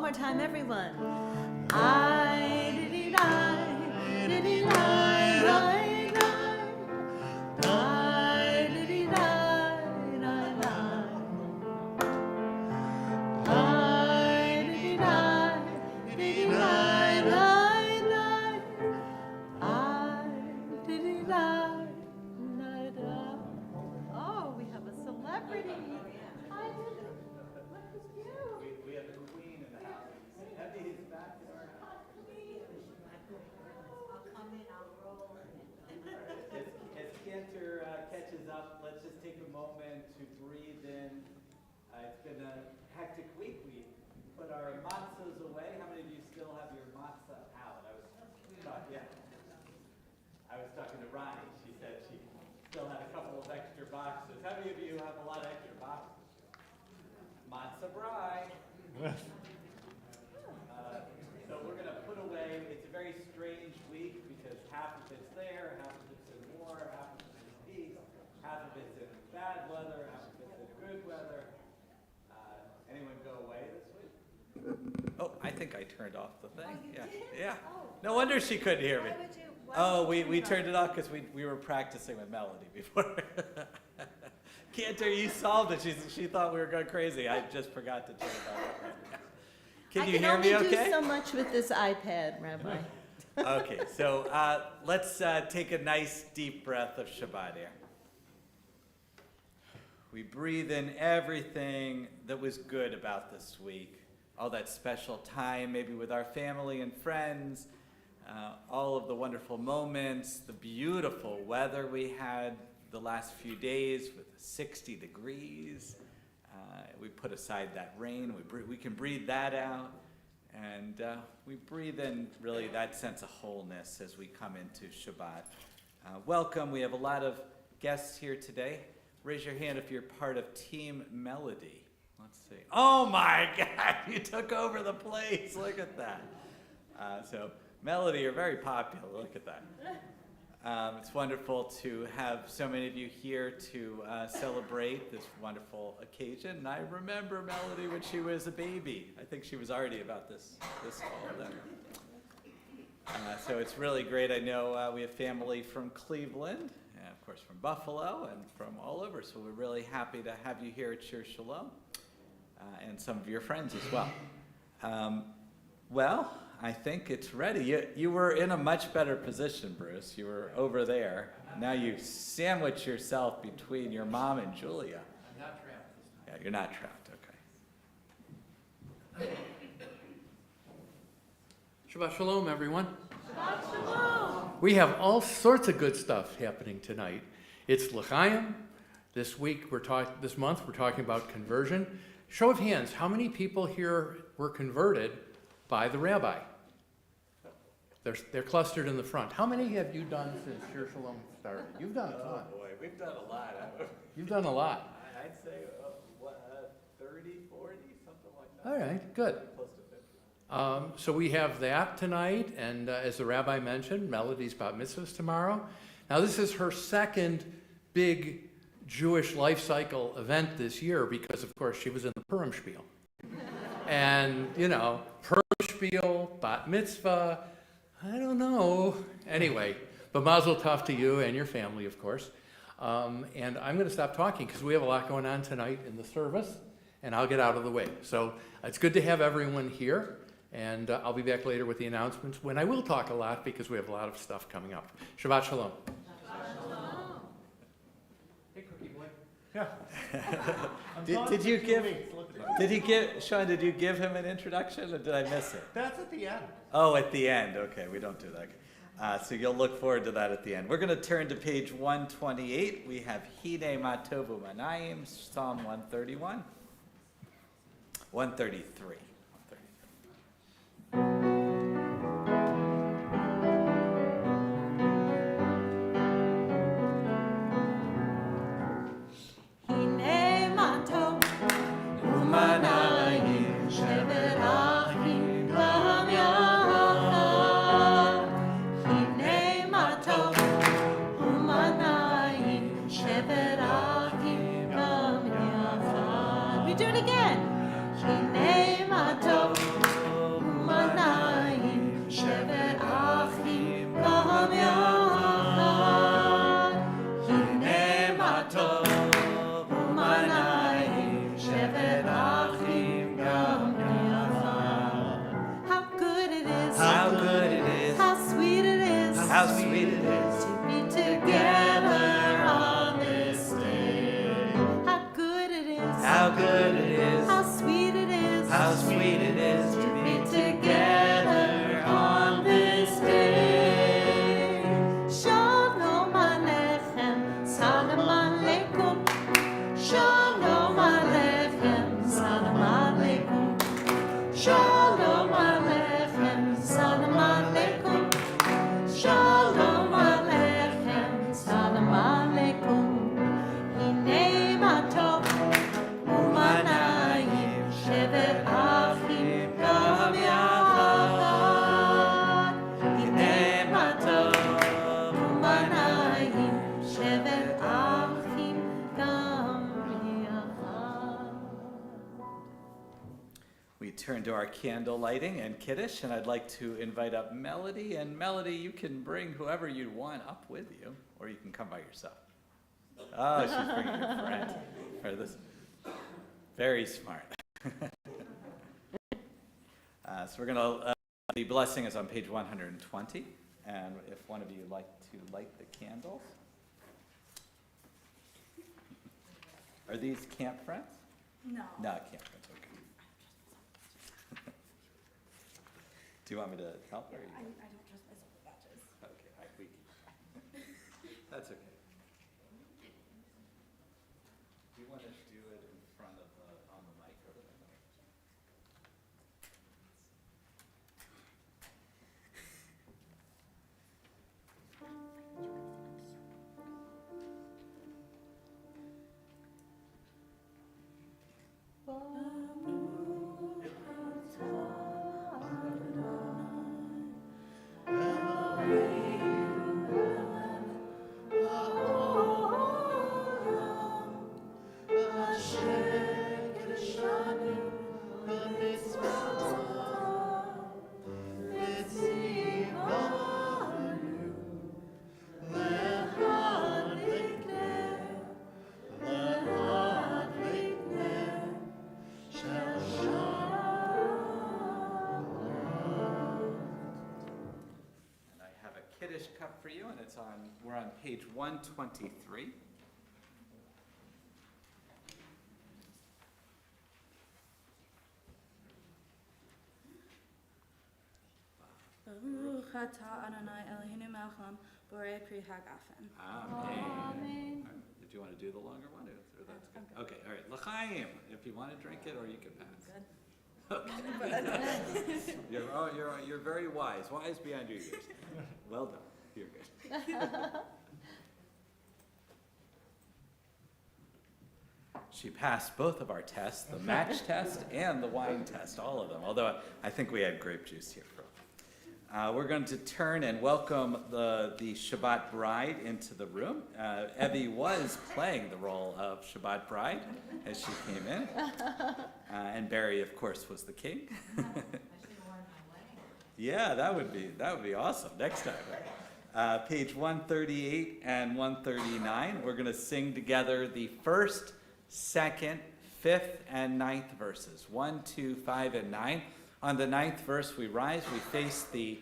more time, everyone. I did I did I Oh, we have a celebrity. Hi, look who's you. We have a queen in the house. Heavy is back in our house. I'll come in, I'll roll. As Cantor catches up, let's just take a moment to breathe in. It's been a hectic week. We put our matzahs away. How many of you still have your matzah out? I was talking to Ronnie. She said she still had a couple of extra boxes. How many of you have a lot of extra boxes? Matzah brai. So we're going to put away. It's a very strange week because half of it's there, half of it's in war, half of it's in peace, half of it's in bad weather, half of it's in good weather. Anyone go away this week? Oh, I think I turned off the thing. Oh, you yeah. did? Yeah. Oh. No wonder she couldn't hear me. Why would you? Oh, we turned it off because we were practicing with Melody before. Cantor, you solved it. She thought we were going crazy. I just forgot to turn it off. Can you hear me okay? I can only do so much with this iPad, Rabbi. Okay, so let's take a nice deep breath of Shabbat air. We breathe in everything that was good about this week. All that special time, maybe with our family and friends, all of the wonderful moments, the beautiful weather we had the last few days with 60 degrees. We put aside that rain. We can breathe that out. And we breathe in really that sense of wholeness as we come into Shabbat. Welcome. We have a lot of guests here today. Raise your hand if you're part of Team Melody. Let's see. Oh my God, you took over the place. Look at that. So Melody, you're very popular. Look at that. It's wonderful to have so many of you here to celebrate this wonderful occasion. And I remember Melody when she was a baby. I think she was already about this tall then. So it's really great. I know we have family from Cleveland, and of course from Buffalo, and from all over. So we're really happy to have you here at Shir Shalom, and some of your friends as well. Well, I think it's ready. You were in a much better position, Bruce. You were over there. Now you sandwich yourself between your mom and Julia. I'm not trapped this time. Yeah, you're not trapped. Okay. Shabbat Shalom, everyone. Shabbat Shalom. We have all sorts of good stuff happening tonight. It's L'chaim. This month, we're talking about conversion. Show of hands, how many people here were converted by the rabbi? They're clustered in the front. How many have you done since Shir Shalom started? You've done a ton. Oh boy, we've done a lot. You've done a lot. I'd say 30, 40, something like that. All right, good. Close to 50. So we have that tonight, and as the rabbi mentioned, Melody's bat mitzvahs tomorrow. Now this is her second big Jewish life cycle event this year because, of course, she was in the Purim Spiel. And, Purim Spiel, bat mitzvah, I don't know. Anyway, but mazel tov to you and your family, of course. And I'm going to stop talking because we have a lot going on tonight in the service, and I'll get out of the way. So it's good to have everyone here, and I'll be back later with the announcements when I will talk a lot because we have a lot of stuff coming up. Shabbat Shalom. Shabbat Shalom. Hey, Cookie Boy. Yeah. Sean, did you give him an introduction, or did I miss it? That's at the end. Oh, at the end. Okay, we don't do that. So you'll look forward to that at the end. We're going to turn to page 128. We have Hine Matovu Manayim, Psalm 131. 133. We do it again. Hine matov how good it is, how sweet it is, how sweet it is to be together on this day. Shalom Aleichem, Salam Aleikum. Shalom Aleichem, Salam Aleikum. Shalom Aleichem, Salam Aleikum. Shalom Aleichem, Salam Aleikum. Hinei ma tov u'manayim, shevet achim gam yachad. Hinei ma tov u'manayim, shevet achim gam yachad. We turn to our candle lighting and Kiddush, and I'd like to invite up Melody. And Melody, you can bring whoever you want up with you, or you can come by yourself. Oh, she's bringing a friend. Or this, very smart. So we're going to, the blessing is on page 120, and if one of you would like to light the candles. Are these camp friends? No. No, camp friends, okay. Do you want me to help or? I don't trust myself with matches. Okay, that's okay. Do you want to do it in front of on the mic or whatever? Kiddush cup for you, and we're on page 123. Baruch atah Adonai Eloheinu melech haolam, borei pri hagafen. Amen. Did you want to do the longer one, or that's good? Okay, all right. L'chaim, if you want to drink it, or you can pass. Good. Okay. You're very wise beyond your years. Well done. You're good. She passed both of our tests, the match test and the wine test, all of them, although I think we had grape juice here. We're going to turn and welcome the Shabbat bride into the room. Evie was playing the role of Shabbat bride as she came in. And Barry, of course, was the king. Yeah, that would be awesome next time. Page 138 and 139, we're going to sing together the first, second, fifth, and ninth verses. 1, 2, 5, and 9. On the ninth verse, we rise, we face the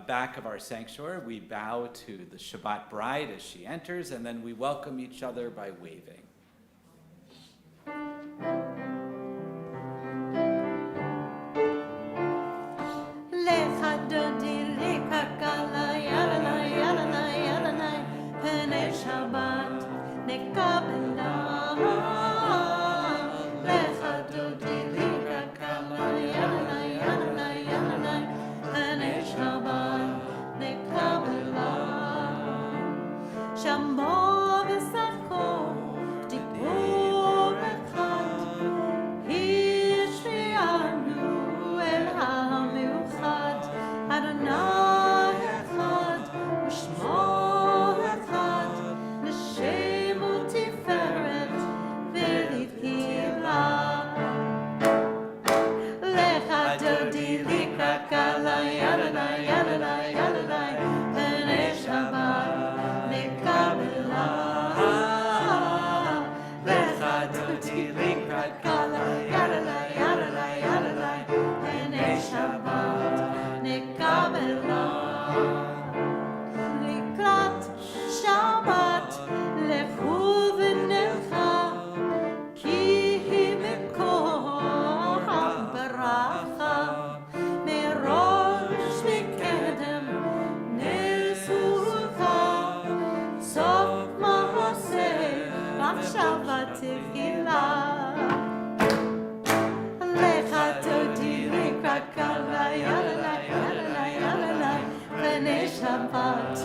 back of our sanctuary, we bow to the Shabbat bride as she enters, and then we welcome each other by waving. Shabbat, lechu v'necha, ki hi Shabbat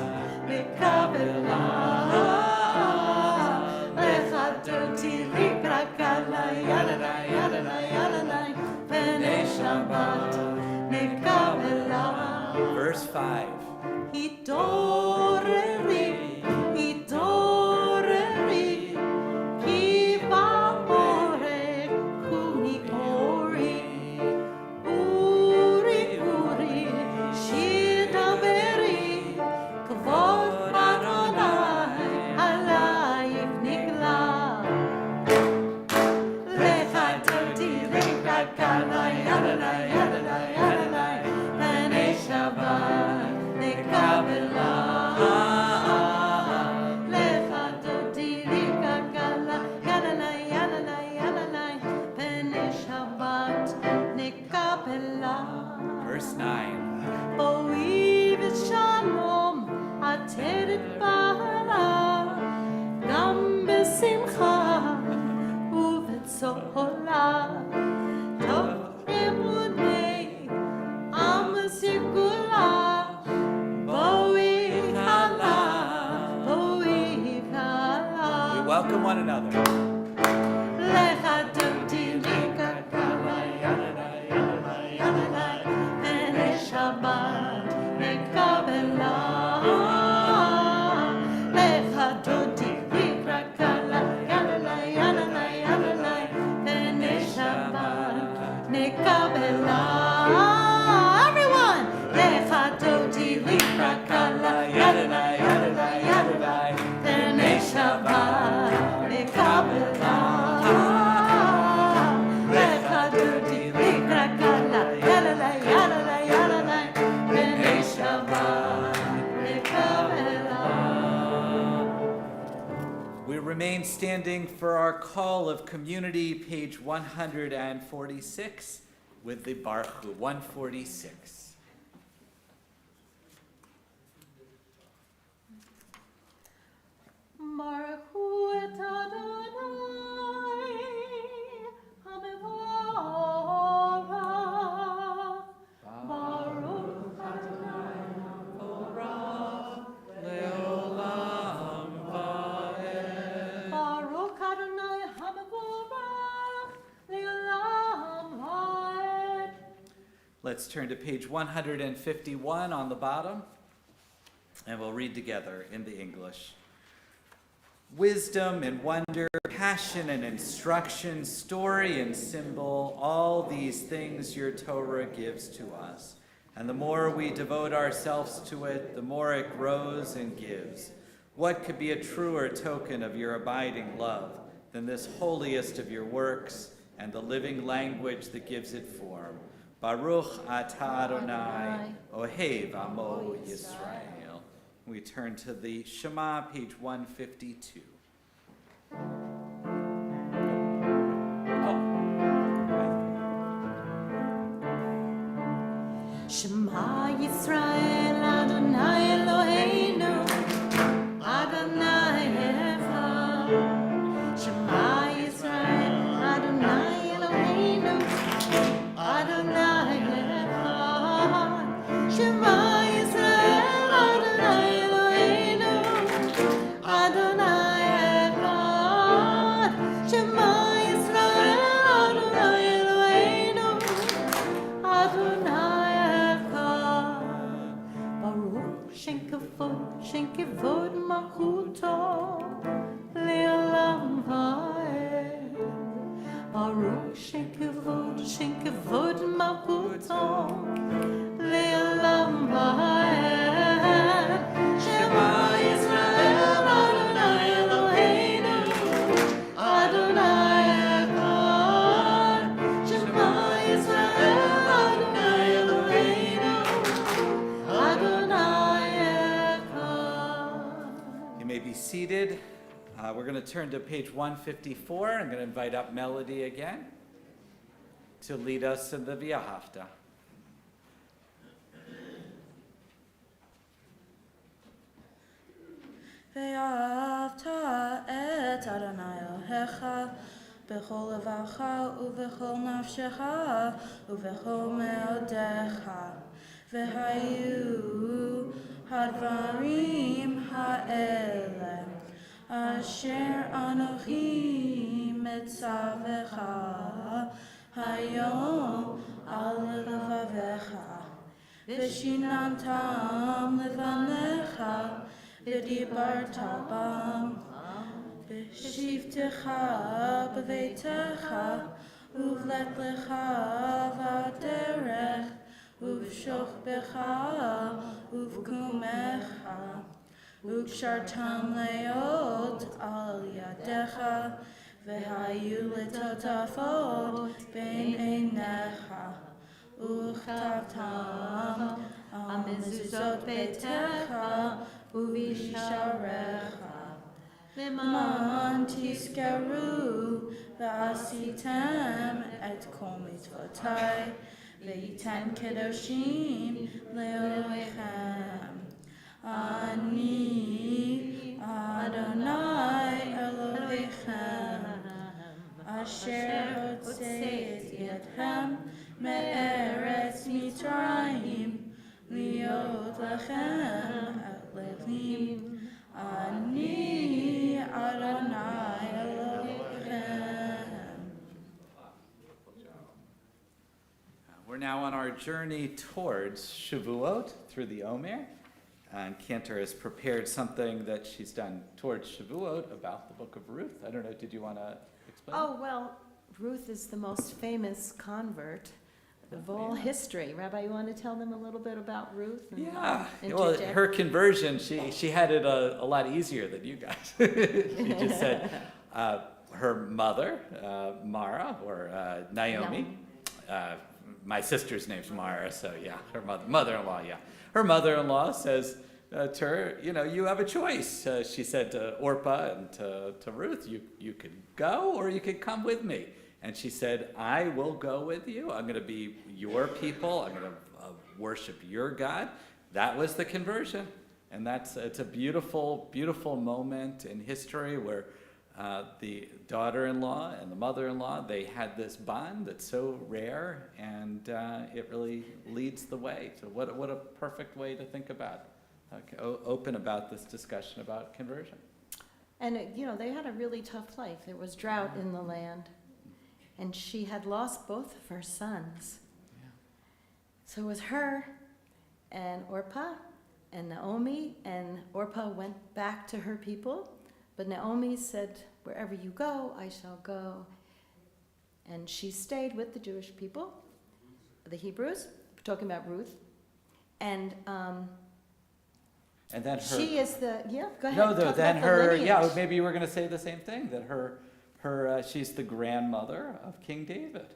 Nekabela Lecha Doti Likrakala Yadana Yadana Yadana Pene Shabbat Nekabela. Verse 5. Hidoreri, hidoreri, kiva ore, kuni ori, uri, uri, shidaberi, kvod Adonai, alayim nigla. Lecha doti, lecha kala, yadana, yadana, yadana, pene Shabbat. Nekabela Lecha Doti Likakala Yadana Yadana Yadana Pene Shabbat Nekabela. Verse 9. Boiv Shalom Ateret Bala Gam Besimcha Uvetzola Tov Emunei Am Sigula. We welcome one another. Lecha Doti Likakala Yadana Yadana Yadana Pene Shabbat Nekabela Lecha Doti Likakala Yadana Yadana Yadana Pene Shabbat Nekabela. Everyone Lecha Doti Likakala Yadana Yadana Yadana Pene Shabbat Nekabela Lecha Doti Likakala Yadana Yadana Yadana Pene Shabbat Nekabela. We remain standing for our call of community, page 146, with the Baruch Hu, 146. Baruch Hu et Adonai HaMevorach. Baruch Adonai Leolam vaed. Baruch Adonai HaMevorach Leolam Vaed. Let's turn to page 151 on the bottom, and we'll read together in the English. Wisdom and wonder, passion and instruction, story and symbol, all these things your Torah gives to us. And the more we devote ourselves to it, the more it grows and gives. What could be a truer token of your abiding love than this holiest of your works and the living language that gives it form? Baruch atah Adonai, Ohev Amo Yisrael. We turn to the Shema, page 152. Shema Yisrael Adonai Eloheinu Adonai Echad. Shema Yisrael Adonai Eloheinu Adonai Echad. Shema Yisrael Adonai Eloheinu Adonai Echad. Shema Yisrael Adonai Eloheinu Adonai Echad. Baruch Shem Kavod Malchuto Le'olam Vaed. Baruch Shem Kavod Malchuto Le'olam Vaed. Shema Yisrael Adonai Eloheinu Adonai Echad. Shema Yisrael Adonai Eloheinu Adonai Echad. You may be seated. We're going to turn to page 154. I'm going to invite up Melody again to lead us in the V'ahavta. ואהבת את אדוני אלוהיך בכל לבבך ובכל נפשך ובכל מאודך והיו הדברים האלה אשר אנוכי מצווך היום על לבביך, ושיננתם לבניך, ודיברת בם, בשבתך בביתך, ובלט לך בדרך, ובשוכבך ובקומך, וקשרתם להיות על ידיך, והיו לטוטפות בין עיניך, וכתבתם על מזוזות ביתך ובשעריך, למען תזכרו ועשיתם את כל מצוותי, וייתן קדושים לאלוהיכם. אני אדוני אלוהיכם, אשר הוצאתי אתכם מארץ מצרים, להיות לכם אלוהים. אני אדוני אלוהיכם. We're now on our journey towards Shavuot through the Omer. And Cantor has prepared something that she's done towards Shavuot about the book of Ruth. I don't know, did you want to explain? Oh, well, Ruth is the most famous convert of all history. Rabbi, you want to tell them a little bit about Ruth? Yeah, well, her conversion, she had it a lot easier than you guys. She just said her mother, Mara, or Naomi, my sister's name's Mara, so yeah, her mother-in-law, yeah. Her mother-in-law says to her, you have a choice. She said to Orpah and to Ruth, you could go or you could come with me. And she said, I will go with you. I'm going to be your people. I'm going to worship your God. That was the conversion. And it's a beautiful, beautiful moment in history where the daughter-in-law and the mother-in-law, they had this bond that's so rare, and it really leads the way. So what a perfect way to think about, open about this discussion about conversion. And, they had a really tough life. There was drought in the land, and she had lost both of her sons. Yeah. So it was her and Orpah and Naomi, and Orpah went back to her people, but Naomi said, wherever you go, I shall go. And she stayed with the Jewish people, the Hebrews, we're talking about Ruth. And then her, she is the, go ahead. no, talk then about the her, lineage. maybe you were going to say the same thing, that she's the grandmother of King David.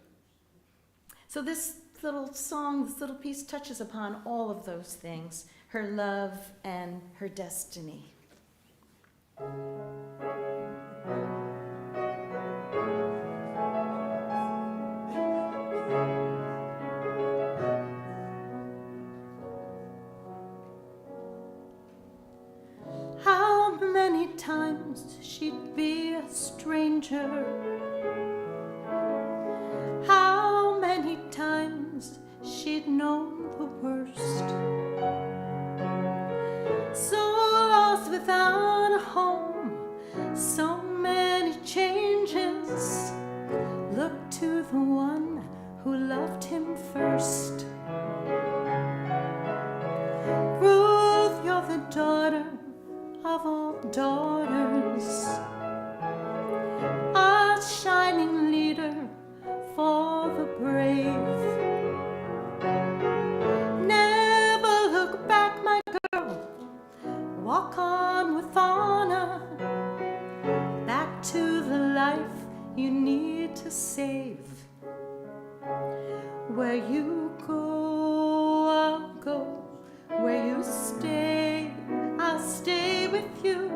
So this little song, this little piece touches upon all of those things, her love and her destiny. How many times she'd be a stranger, how many times she'd known the worst, so lost without a home, so many changes. Look to the one who loved him first. Ruth, you're the daughter of all daughters, a shining leader for the brave. Never look back, my girl, walk on with honor, back to the life you need to save. Where you go, I'll go. Where you stay, I'll stay with you.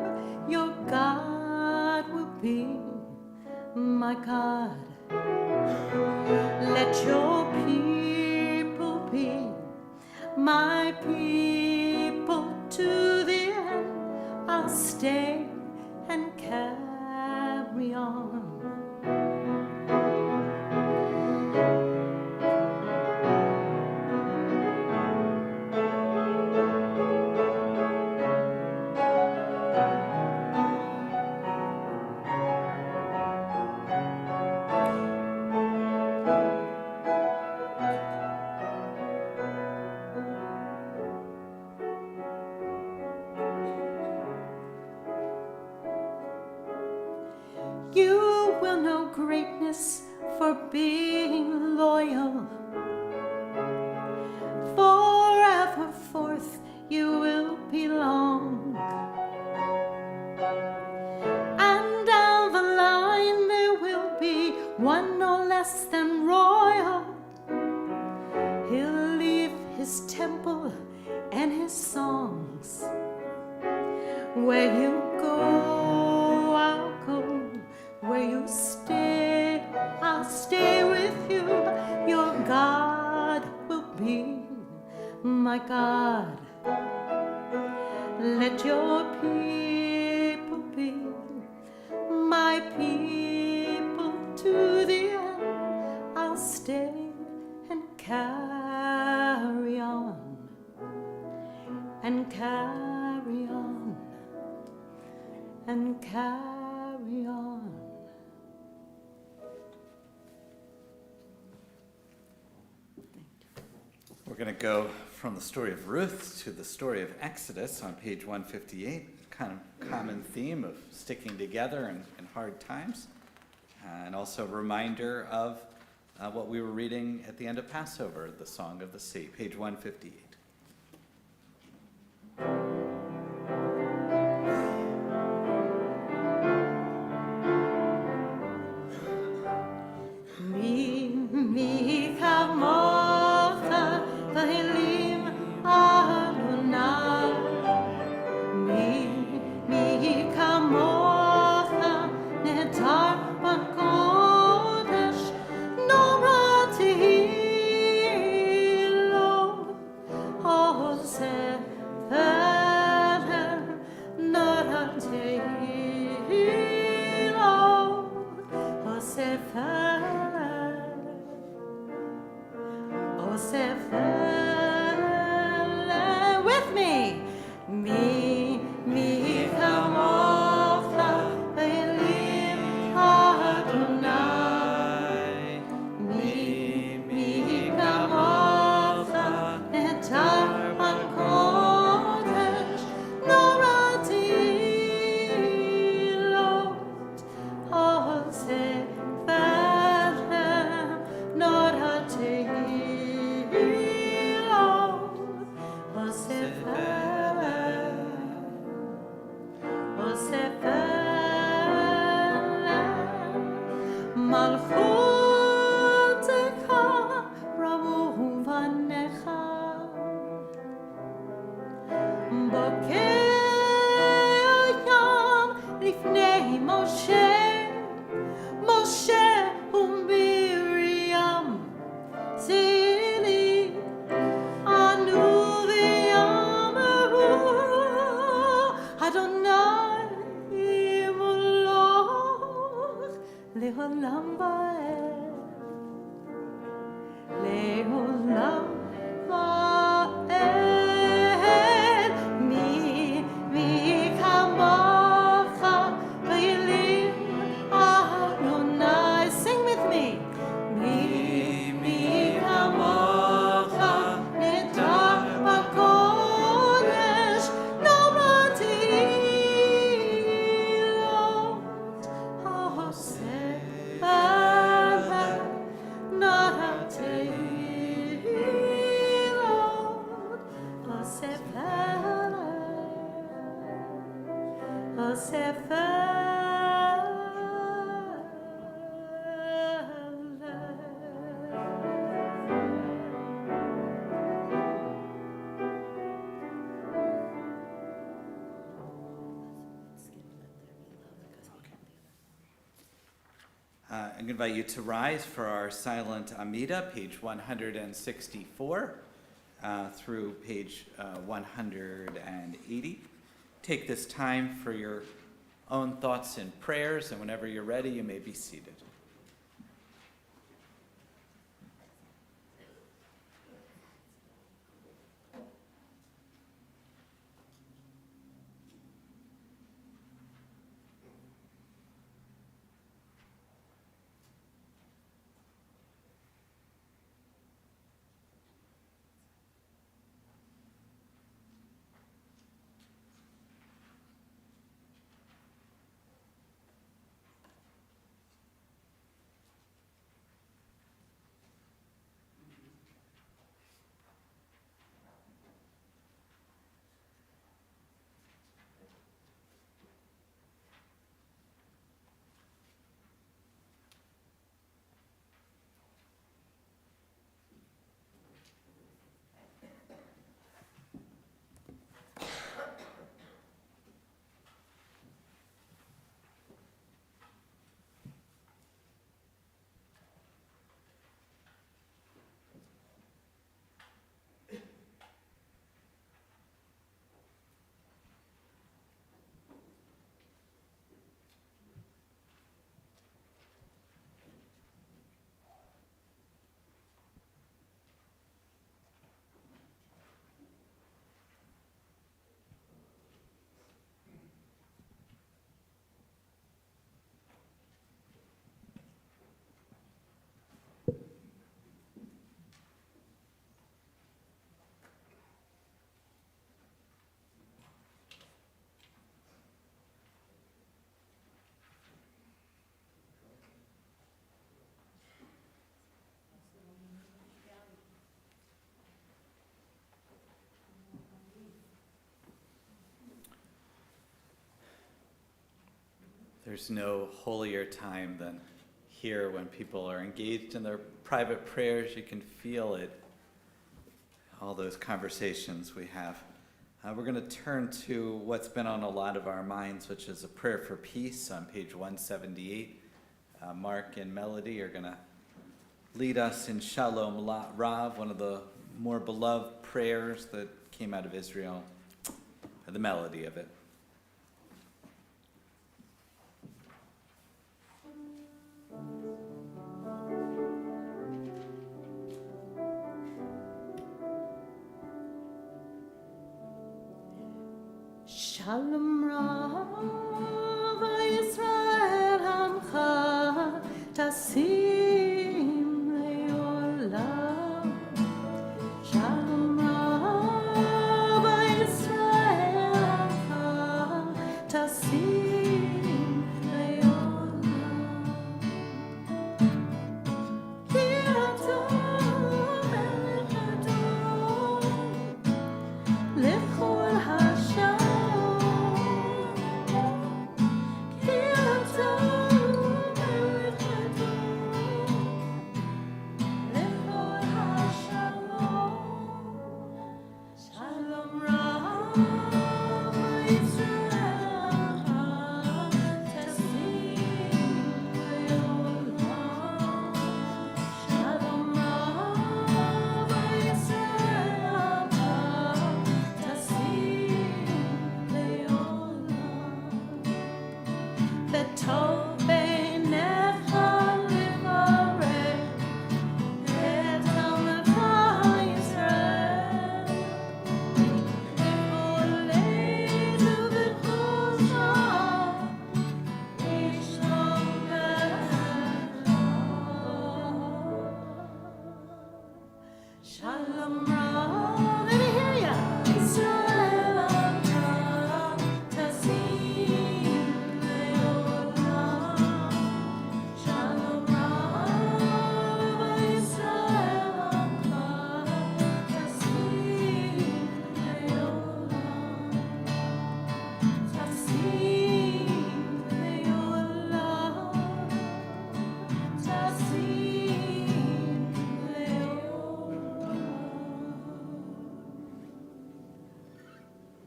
Your God will be my God. Let your people be my people to the end. I'll stay and carry on. for being loyal. Forever forth you will belong. And down the line there will be one no less than royal. He'll leave his temple and his songs. Where you go, I'll go. Where you stay, I'll stay with you. Your God will be my God. Let your people be my people to the end. I'll stay and carry on and carry on and carry on. We're going to go from the story of Ruth to the story of Exodus on page 158, kind of common theme of sticking together in hard times, and also a reminder of what we were reading at the end of Passover, the Song of the Sea, page 158. Mi kamocha v'elim Adonai. Mi kamocha nehtar b'kodesh norati lo oseh v'eler norati lo oseh with me. Mi kamocha v'elim Adonai. Mi kamocha nehtar b'kodesh norati lo oseh v'eler norati Malchutecha rabu vanecha Bokei yam lifnei Moshe u'Miriam Zili anu v'yameru Adonai imoloch le'olam va'ed le'olam va'ed mi kamocha v'elim Adonai. Sing with me. Mi kamocha nehtar b'kodesh norati lo oseh v'eler norati lo oseh v'eler oseh I'm going to invite you to rise for our silent Amida, page 164 through page 180. Take this time for your own thoughts and prayers, and whenever you're ready, you may be seated. There's no holier time than here when people are engaged in their private prayers. You can feel it, all those conversations we have. We're going to turn to what's been on a lot of our minds, which is a prayer for peace on page 178. Mark and Melody are going to lead us in Shalom Rav, one of the more beloved prayers that came out of Israel, the melody of it. Shalom Rav Yisrael Hamcha Tasim Leolam. Shalom Rav Yisrael Hamcha Tasim Leolam. Ki Atom Melech Adom Lechol Hashem. Shalom Rav, let me hear ya. Yisrael Hamcha Tasim Leolam. Shalom Rav Yisrael Hamcha Tasim Leolam. Tasim Leolam. Tasim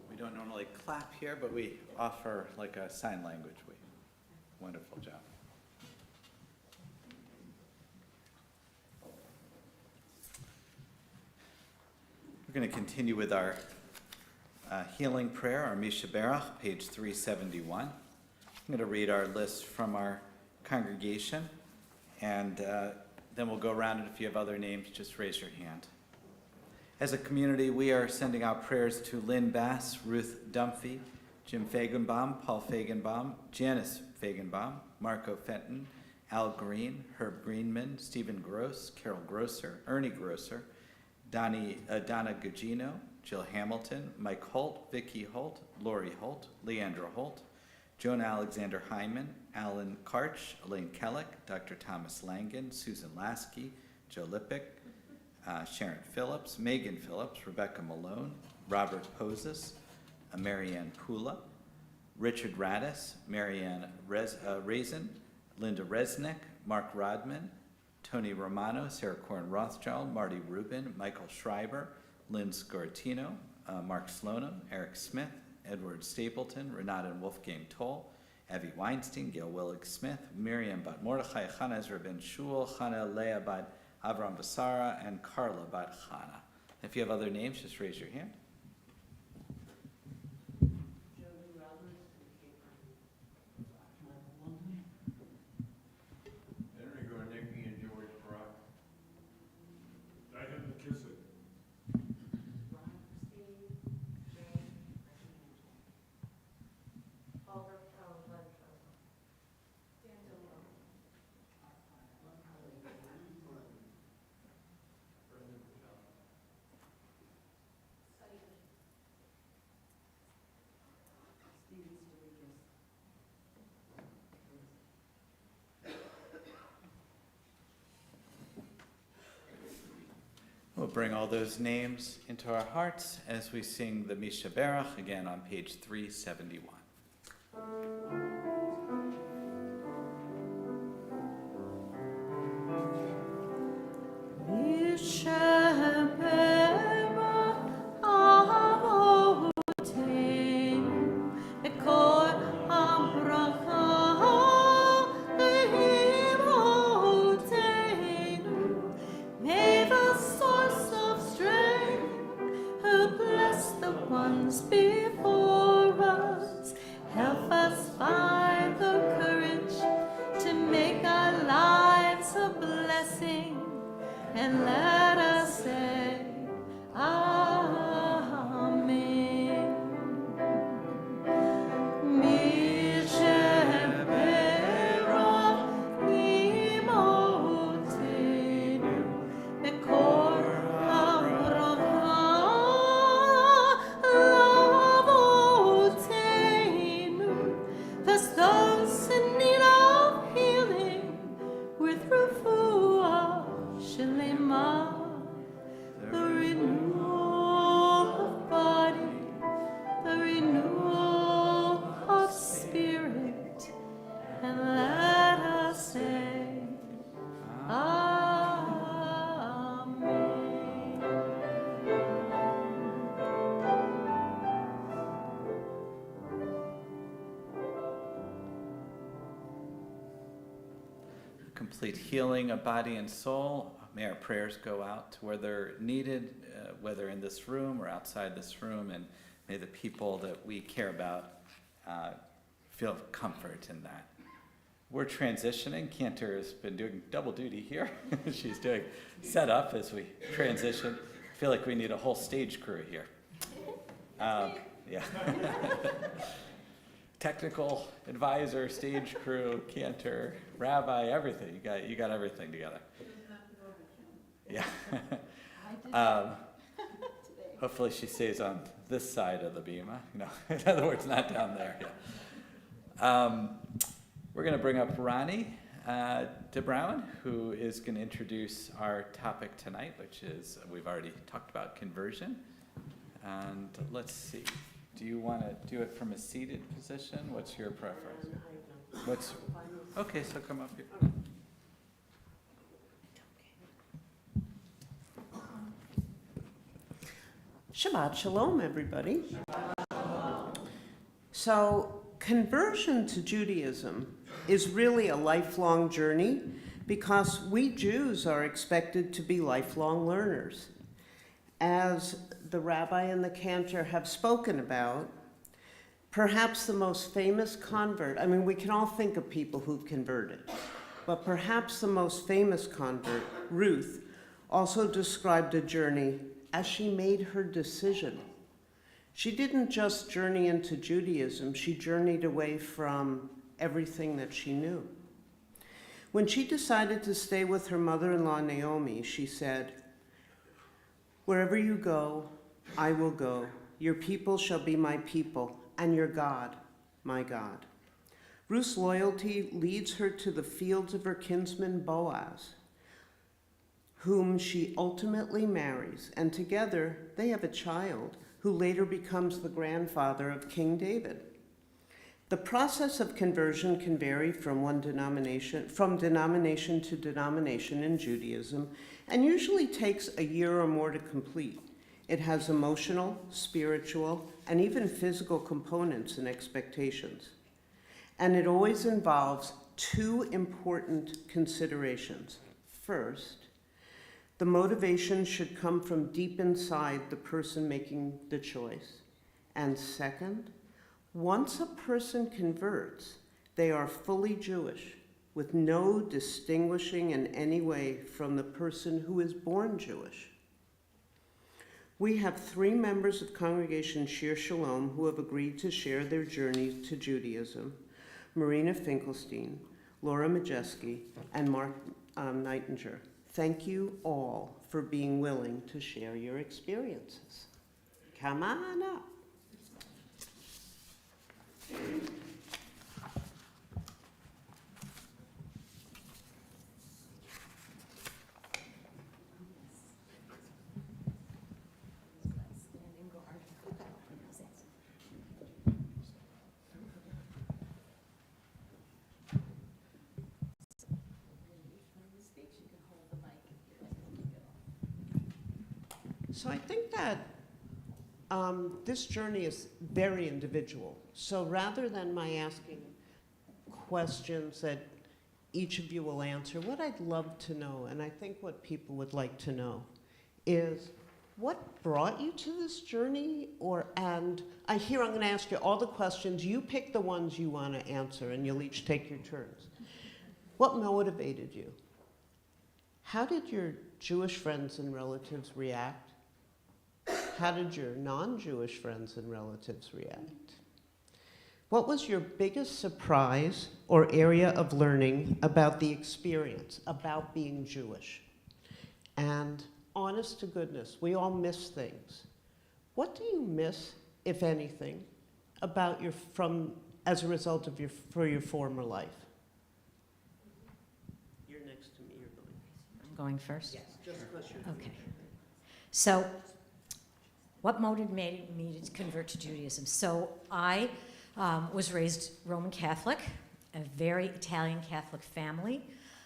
We don't normally clap here, but we offer like a sign language. Wonderful job. We're going to continue with our healing prayer, our Mishaberach, page 371. I'm going to read our list from our congregation, and then we'll go around, and if you have other names, just raise your hand. As a community, we are sending out prayers to Lynn Bass, Ruth Dunphy, Jim Fagenbaum, Paul Fagenbaum, Janice Fagenbaum, Marco Fenton, Al Green, Herb Greenman, Stephen Gross, Carol Grosser, Ernie Grosser, Donna Gugino, Jill Hamilton, Mike Holt, Vicki Holt, Lori Holt, Leandra Holt, Jonah Alexander Hyman, Alan Karch, Elaine Kellick, Dr. Thomas Langen, Susan Lasky, Joe Lippick, Sharon Phillips, Megan Phillips, Rebecca Malone, Robert Poses, Marianne Pula, Richard Radis, Marianne Raisin, Linda Resnick, Mark Rodman, Tony Romano, Sarah Corn Rothschild, Marty Rubin, Michael Schreiber, Lynn Scortino, Mark Slonim, Eric Smith, Edward Stapleton, Renata and Wolfgang Toll, Evie Weinstein, Gail Willig Smith, Miriam Bat Mordechai, Chana Ezra Ben Shul, Chana Leah Bat Avram Basara, and Carla Bat Chana. If you have other names, just raise your hand. Enrico, Nicky, and George Brock. I have the kiss it. We'll bring all those names into our hearts as we sing the Mishaberach again on page 371. and let us say, Amen. Mi sheberach imotenu bekor avotenu. Thus those in need of healing with refuah shalema, the renewal of body, the renewal of spirit, and let us say, Amen. Complete healing of body and soul. May our prayers go out to where they're needed, whether in this room or outside this room, and may the people that we care about feel comfort in that. We're transitioning. Cantor has been doing double duty here. She's doing setup as we transition. I feel like we need a whole stage crew here. Yeah. Technical advisor, stage crew, cantor, rabbi, everything. You got everything together. Yeah. Hopefully she stays on this side of the bima. In other words, not down there. Yeah. We're going to bring up Ronnie DeBrown, who is going to introduce our topic tonight, which is, we've already talked about conversion. And let's see. Do you want to do it from a seated position? What's your preference? Okay, so come up here. Shabbat Shalom, everybody. So, conversion to Judaism is really a lifelong journey because we Jews are expected to be lifelong learners. As the rabbi and the cantor have spoken about, perhaps the most famous convert, I mean, we can all think of people who've converted, but perhaps the most famous convert, Ruth, also described a journey as she made her decision. She didn't just journey into Judaism, she journeyed away from everything that she knew. When she decided to stay with her mother-in-law Naomi, she said, "Wherever you go, I will go. Your people shall be my people, and your God, my God." Ruth's loyalty leads her to the fields of her kinsman Boaz, whom she ultimately marries, and together they have a child who later becomes the grandfather of King David. The process of conversion can vary from denomination to denomination in Judaism, and usually takes a year or more to complete. It has emotional, spiritual, and even physical components and expectations. And it always involves two important considerations. First, the motivation should come from deep inside the person making the choice. And second, once a person converts, they are fully Jewish, with no distinguishing in any way from the person who is born Jewish. We have 3 members of Congregation Shir Shalom who have agreed to share their journey to Judaism: Marina Finkelstein, Laura Majeski, and Mark Nightinger. Thank you all for being willing to share your experiences. Come on up. So I think that this journey is very individual. So rather than my asking questions that each of you will answer, what I'd love to know, and I think what people would like to know, is what brought you to this journey? I'm going to ask you all the questions. You pick the ones you want to answer, and you'll each take your turns. What motivated you? How did your Jewish friends and relatives react? How did your non-Jewish friends and relatives react? What was your biggest surprise or area of learning about the experience, about being Jewish? And honest to goodness, we all miss things. What do you miss, if anything, about as a result of your former life? You're next to me, you're going. I'm going first? Yes, just because you're. Okay. So, what motivated me to convert to Judaism? So, I was raised Roman Catholic, a very Italian Catholic family.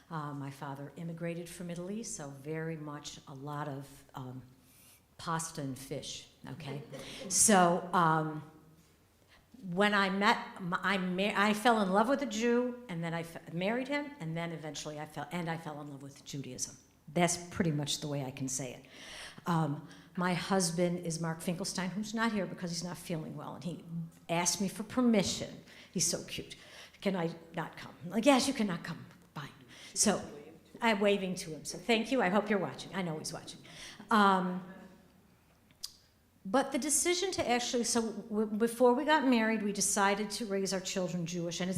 My father immigrated from Italy, so very much a lot of pasta and fish, okay? So, when I met, I fell in love with a Jew, and then I married him, and then eventually I fell in love with Judaism. That's pretty much the way I can say it. My husband is Mark Finkelstein, who's not here because he's not feeling well, and he asked me for permission. He's so cute. Can I not come? I'm like, yes, you cannot come. Fine. So I'm waving to him. So thank you. I hope you're watching. I know he's watching. But the decision to actually, before we got married, we decided to raise our children Jewish, and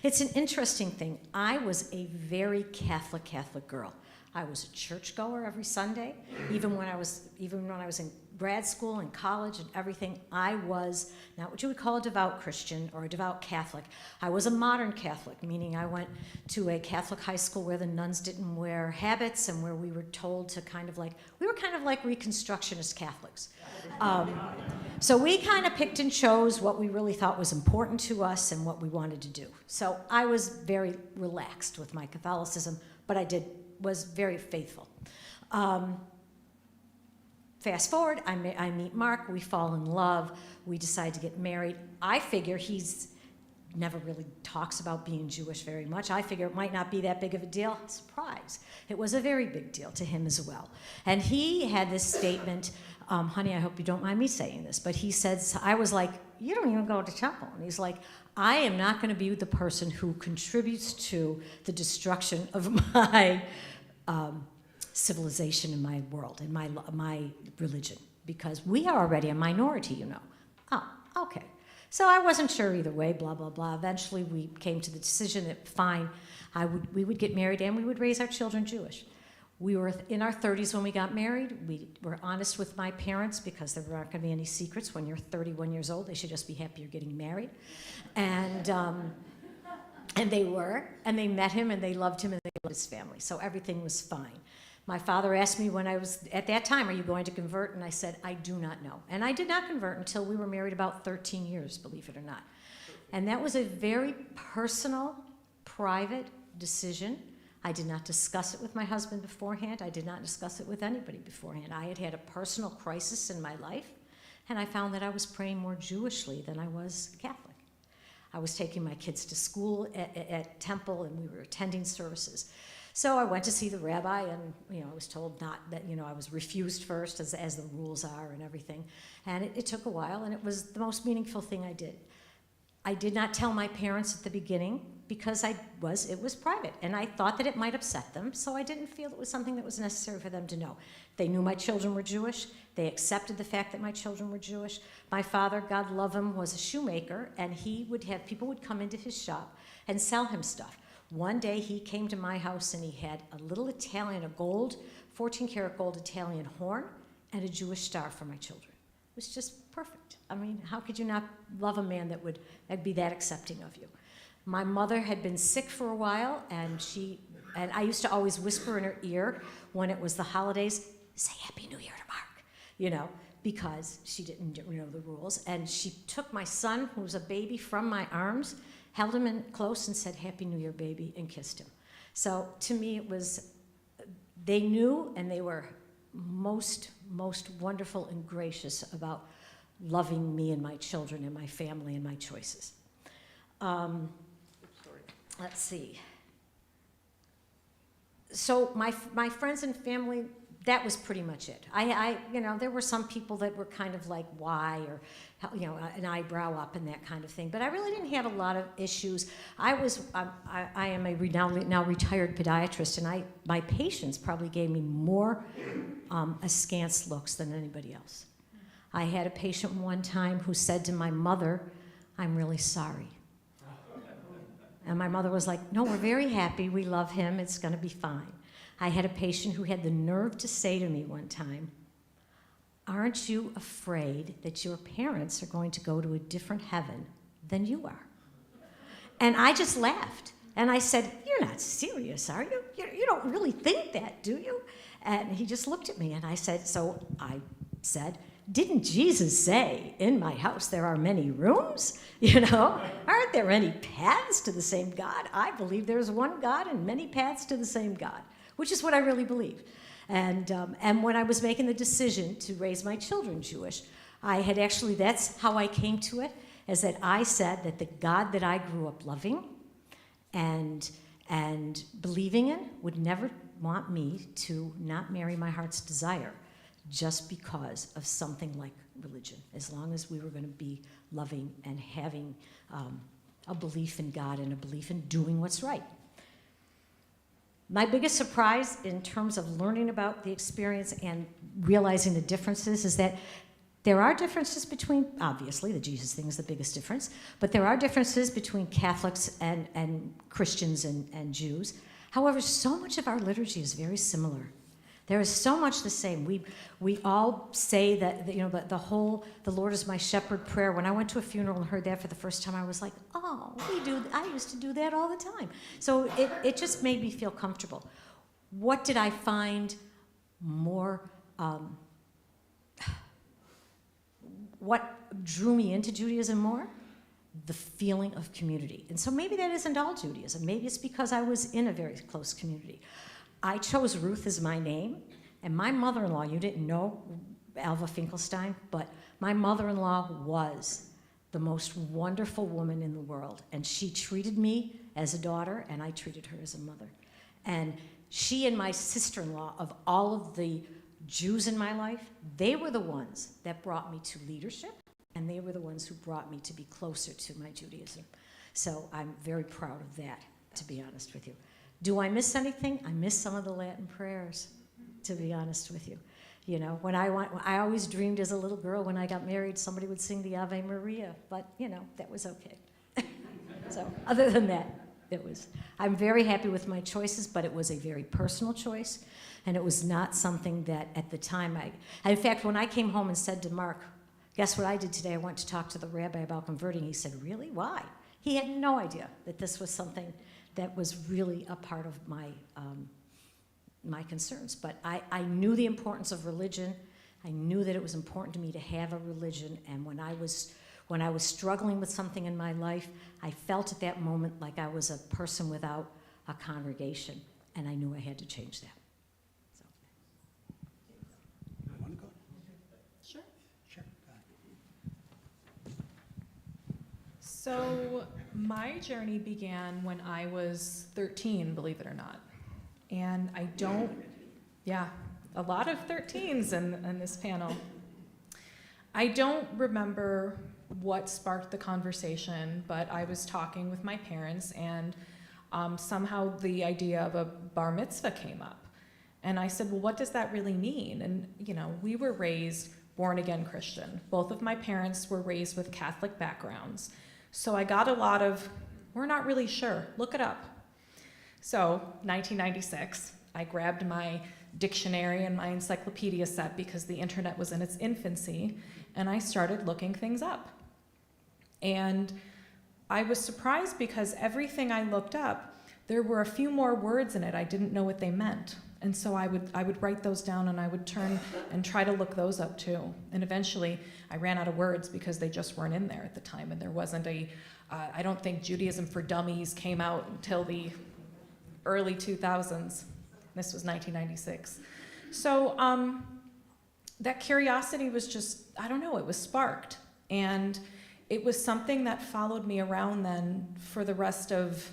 it's an interesting thing. I was a very Catholic girl. I was a churchgoer every Sunday, even when I was in grad school and college and everything. I was not what you would call a devout Christian or a devout Catholic. I was a modern Catholic, meaning I went to a Catholic high school where the nuns didn't wear habits and where we were told to we were kind of like Reconstructionist Catholics. So we kind of picked and chose what we really thought was important to us and what we wanted to do. So I was very relaxed with my Catholicism, but was very faithful. Fast forward, I meet Mark, we fall in love, we decide to get married. I figure he's never really talks about being Jewish very much. I figure it might not be that big of a deal. Surprise. It was a very big deal to him as well. And he had this statement, honey, I hope you don't mind me saying this, but he says, I was like, you don't even go to temple. And he's like, I am not going to be the person who contributes to the destruction of my civilization in my world, in my religion, because we are already a minority, you know. Oh, okay. So I wasn't sure either way, blah, blah, blah. Eventually we came to the decision that fine, we would get married and we would raise our children Jewish. We were in our 30s when we got married. We were honest with my parents because there weren't going to be any secrets. When you're 31 years old, they should just be happy you're getting married. And they were, and they met him, and they loved him, and they loved his family. So everything was fine. My father asked me when I was, at that time, are you going to convert? And I said, I do not know. And I did not convert until we were married about 13 years, believe it or not. And that was a very personal, private decision. I did not discuss it with my husband beforehand. I did not discuss it with anybody beforehand. I had had a personal crisis in my life, and I found that I was praying more Jewishly than I was Catholic. I was taking my kids to school at temple, and we were attending services. So I went to see the rabbi, and I was told not that, I was refused first, as the rules are and everything. And it took a while, and it was the most meaningful thing I did. I did not tell my parents at the beginning because it was private, and I thought that it might upset them, so I didn't feel it was something that was necessary for them to know. They knew my children were Jewish. They accepted the fact that my children were Jewish. My father, God love him, was a shoemaker, and he would have people would come into his shop and sell him stuff. One day he came to my house and he had a little Italian, a 14-karat gold Italian horn and a Jewish star for my children. It was just perfect. I mean, how could you not love a man that would be that accepting of you? My mother had been sick for a while, and I used to always whisper in her ear when it was the holidays, say Happy New Year to Mark, because she didn't know the rules. And she took my son, who was a baby, from my arms, held him in close and said, Happy New Year, baby, and kissed him. So to me, it was, they knew, and they were most wonderful and gracious about loving me and my children and my family and my choices. Let's see. So my friends and family, that was pretty much it. There were some people that were kind of like, why, or, an eyebrow up and that kind of thing. But I really didn't have a lot of issues. I am a now retired podiatrist, and my patients probably gave me more askance looks than anybody else. I had a patient one time who said to my mother, "I'm really sorry." And my mother was like, "No, we're very happy. We love him. It's going to be fine." I had a patient who had the nerve to say to me one time, "Aren't you afraid that your parents are going to go to a different heaven than you are?" And I just laughed. And I said, "You're not serious, are you? You don't really think that, do you?" And he just looked at me, and I said, "Didn't Jesus say, 'In my house there are many rooms'? Aren't there any paths to the same God? I believe there's one God and many paths to the same God," which is what I really believe. And when I was making the decision to raise my children Jewish, that's how I came to it, is that I said that the God that I grew up loving and believing in would never want me to not marry my heart's desire just because of something like religion, as long as we were going to be loving and having a belief in God and a belief in doing what's right. My biggest surprise in terms of learning about the experience and realizing the differences is that there are differences between, obviously, the Jesus thing is the biggest difference, but there are differences between Catholics and Christians and Jews. However, so much of our liturgy is very similar. There is so much the same. We all say that, the Lord is my shepherd prayer. When I went to a funeral and heard that for the first time, I was like, oh, I used to do that all the time. So it just made me feel comfortable. What did I find more, what drew me into Judaism more? The feeling of community. And so maybe that isn't all Judaism. Maybe it's because I was in a very close community. I chose Ruth as my name, and my mother-in-law, you didn't know Alva Finkelstein, but my mother-in-law was the most wonderful woman in the world, and she treated me as a daughter, and I treated her as a mother. And she and my sister-in-law, of all of the Jews in my life, they were the ones that brought me to leadership, and they were the ones who brought me to be closer to my Judaism. So I'm very proud of that, to be honest with you. Do I miss anything? I miss some of the Latin prayers, to be honest with you. When I always dreamed as a little girl when I got married, somebody would sing the Ave Maria, but, that was okay. So other than that, I'm very happy with my choices, but it was a very personal choice, and it was not something that at the time in fact, when I came home and said to Mark, guess what I did today? I went to talk to the rabbi about converting. He said, really? Why? He had no idea that this was something that was really a part of my concerns. But I knew the importance of religion. I knew that it was important to me to have a religion. And when I was struggling with something in my life, I felt at that moment like I was a person without a congregation. And I knew I had to change that. So. You want to go? Sure. Sure. Go ahead. So my journey began when I was 13, believe it or not. And a lot of 13s in this panel. I don't remember what sparked the conversation, but I was talking with my parents, and somehow the idea of a bar mitzvah came up. And I said, well, what does that really mean? And, we were raised born-again Christian. Both of my parents were raised with Catholic backgrounds. So I got a lot of, we're not really sure, look it up. So 1996, I grabbed my dictionary and my encyclopedia set because the internet was in its infancy, and I started looking things up. And I was surprised because everything I looked up, there were a few more words in it. I didn't know what they meant. And so I would write those down, and I would turn and try to look those up too. And eventually I ran out of words because they just weren't in there at the time. And there wasn't I don't think Judaism for Dummies came out until the early 2000s. This was 1996. So that curiosity was just, it was sparked. And it was something that followed me around then for the rest of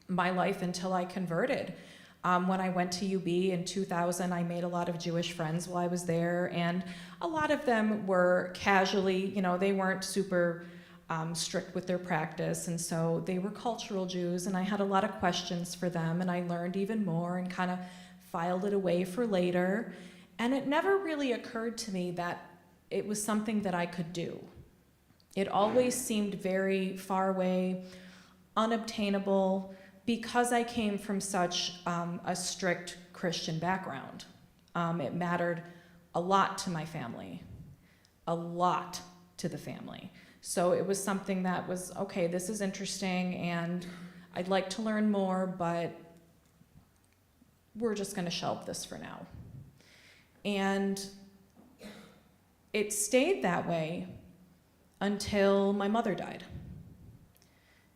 my life until I converted. When I went to UB in 2000, I made a lot of Jewish friends while I was there, and a lot of them were casually, they weren't super strict with their practice, and so they were cultural Jews, and I had a lot of questions for them, and I learned even more and kind of filed it away for later. And it never really occurred to me that it was something that I could do. It always seemed very far away, unobtainable, because I came from such a strict Christian background. It mattered a lot to my family, a lot to the family. So it was something that was, okay, this is interesting, and I'd like to learn more, but we're just gonna shelve this for now. And it stayed that way until my mother died.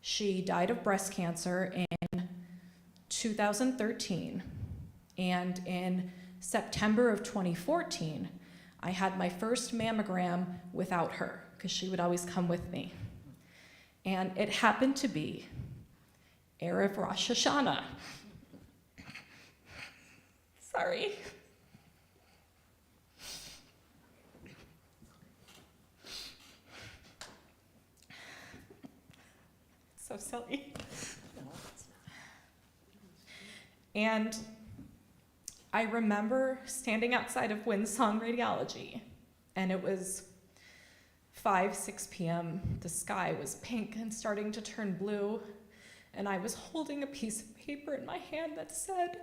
She died of breast cancer in 2013, and in September of 2014, I had my first mammogram without her, because she would always come with me. And it happened to be Erev Rosh Hashanah. Sorry. So silly. And I remember standing outside of Windsong Radiology, and it was 6 p.m. The sky was pink and starting to turn blue, and I was holding a piece of paper in my hand that said,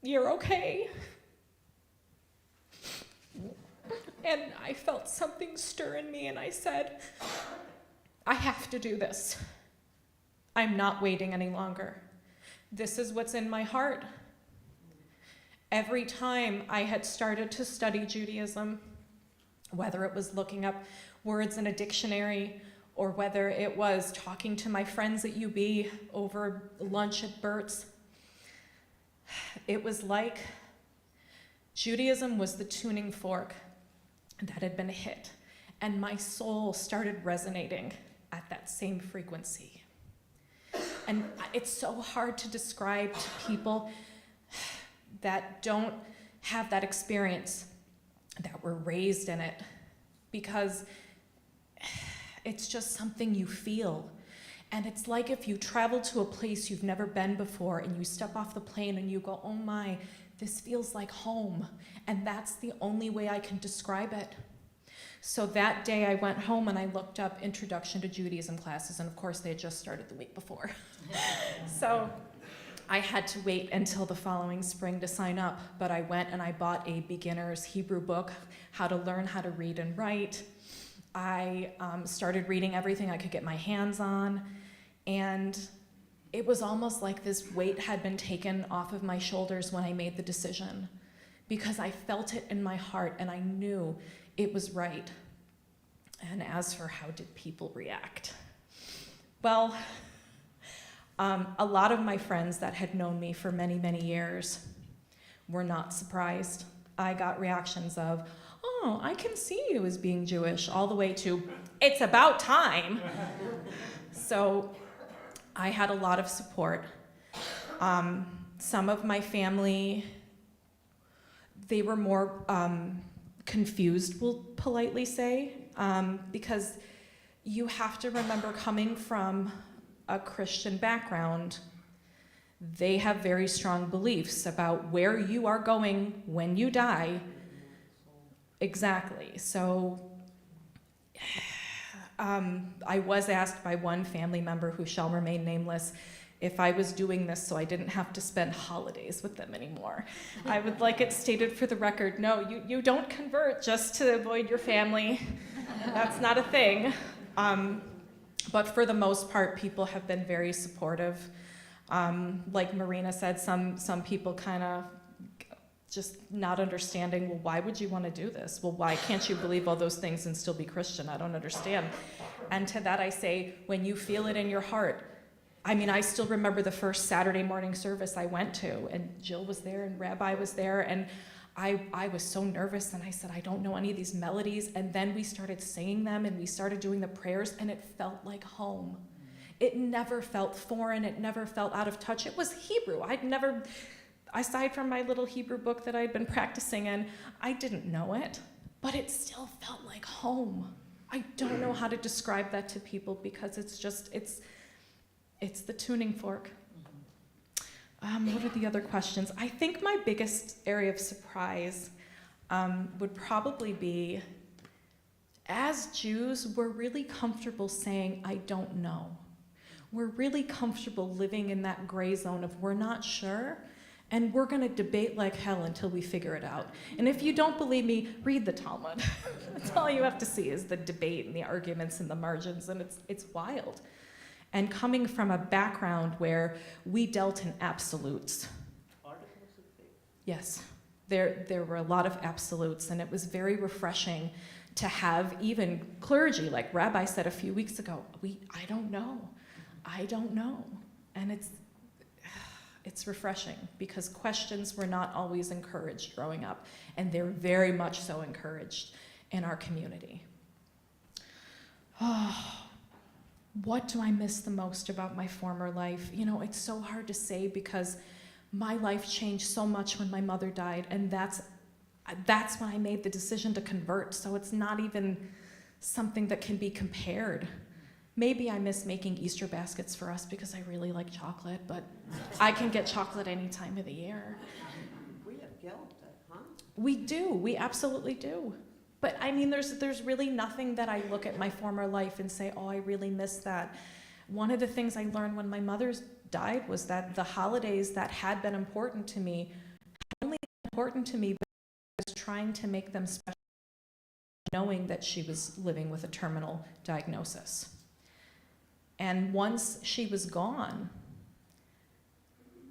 "You're okay." And I felt something stir in me, and I said, I have to do this. I'm not waiting any longer. This is what's in my heart. Every time I had started to study Judaism, whether it was looking up words in a dictionary, or whether it was talking to my friends at UB over lunch at Bert's, it was like Judaism was the tuning fork that had been hit, and my soul started resonating at that same frequency. And it's so hard to describe to people that don't have that experience, that were raised in it, because it's just something you feel. And it's like if you travel to a place you've never been before, and you step off the plane and you go, oh my, this feels like home. And that's the only way I can describe it. So that day I went home and I looked up Introduction to Judaism classes, and of course they had just started the week before. So I had to wait until the following spring to sign up, but I went and I bought a beginner's Hebrew book, how to learn how to read and write. I started reading everything I could get my hands on, and it was almost like this weight had been taken off of my shoulders when I made the decision, because I felt it in my heart and I knew it was right. And as for how did people react? Well, a lot of my friends that had known me for many, many years were not surprised. I got reactions of, oh, I can see you as being Jewish, all the way to, it's about time. So I had a lot of support. Some of my family, they were more confused, we'll politely say, because you have to remember, coming from a Christian background, they have very strong beliefs about where you are going when you die. Exactly. So I was asked by one family member, who shall remain nameless, if I was doing this so I didn't have to spend holidays with them anymore. I would like it stated for the record, no, you don't convert just to avoid your family. That's not a thing. But for the most part, people have been very supportive. Like Marina said, some people kind of just not understanding, well, why would you want to do this? Well, why can't you believe all those things and still be Christian? I don't understand. And to that I say, when you feel it in your heart, I mean, I still remember the first Saturday morning service I went to, and Jill was there and Rabbi was there, and I was so nervous, and I said, I don't know any of these melodies, and then we started singing them, and we started doing the prayers, and it felt like home. It never felt foreign. It never felt out of touch. It was Hebrew. I'd never, aside from my little Hebrew book that I'd been practicing in, I didn't know it, but it still felt like home. I don't know how to describe that to people because it's just, it's the tuning fork. What are the other questions? I think my biggest area of surprise would probably be, as Jews, we're really comfortable saying, I don't know. We're really comfortable living in that gray zone of we're not sure, and we're going to debate like hell until we figure it out. And if you don't believe me, read the Talmud. That's all you have to see is the debate and the arguments and the margins, and it's wild. And coming from a background where we dealt in absolutes. Articles of faith. Yes, there were a lot of absolutes, and it was very refreshing to have even clergy, like Rabbi said a few weeks ago, I don't know. And it's refreshing because questions were not always encouraged growing up, and they're very much so encouraged in our community. Oh, what do I miss the most about my former life? You know, it's so hard to say because my life changed so much when my mother died, and that's when I made the decision to convert, so it's not even something that can be compared. Maybe I miss making Easter baskets for us because I really like chocolate, but I can get chocolate any time of the year. We have guilt, huh? We do, we absolutely do. But I mean, there's really nothing that I look at my former life and say, oh, I really miss that. One of the things I learned when my mother died was that the holidays that had been important to me, only important to me, but I was trying to make them special, knowing that she was living with a terminal diagnosis. And once she was gone,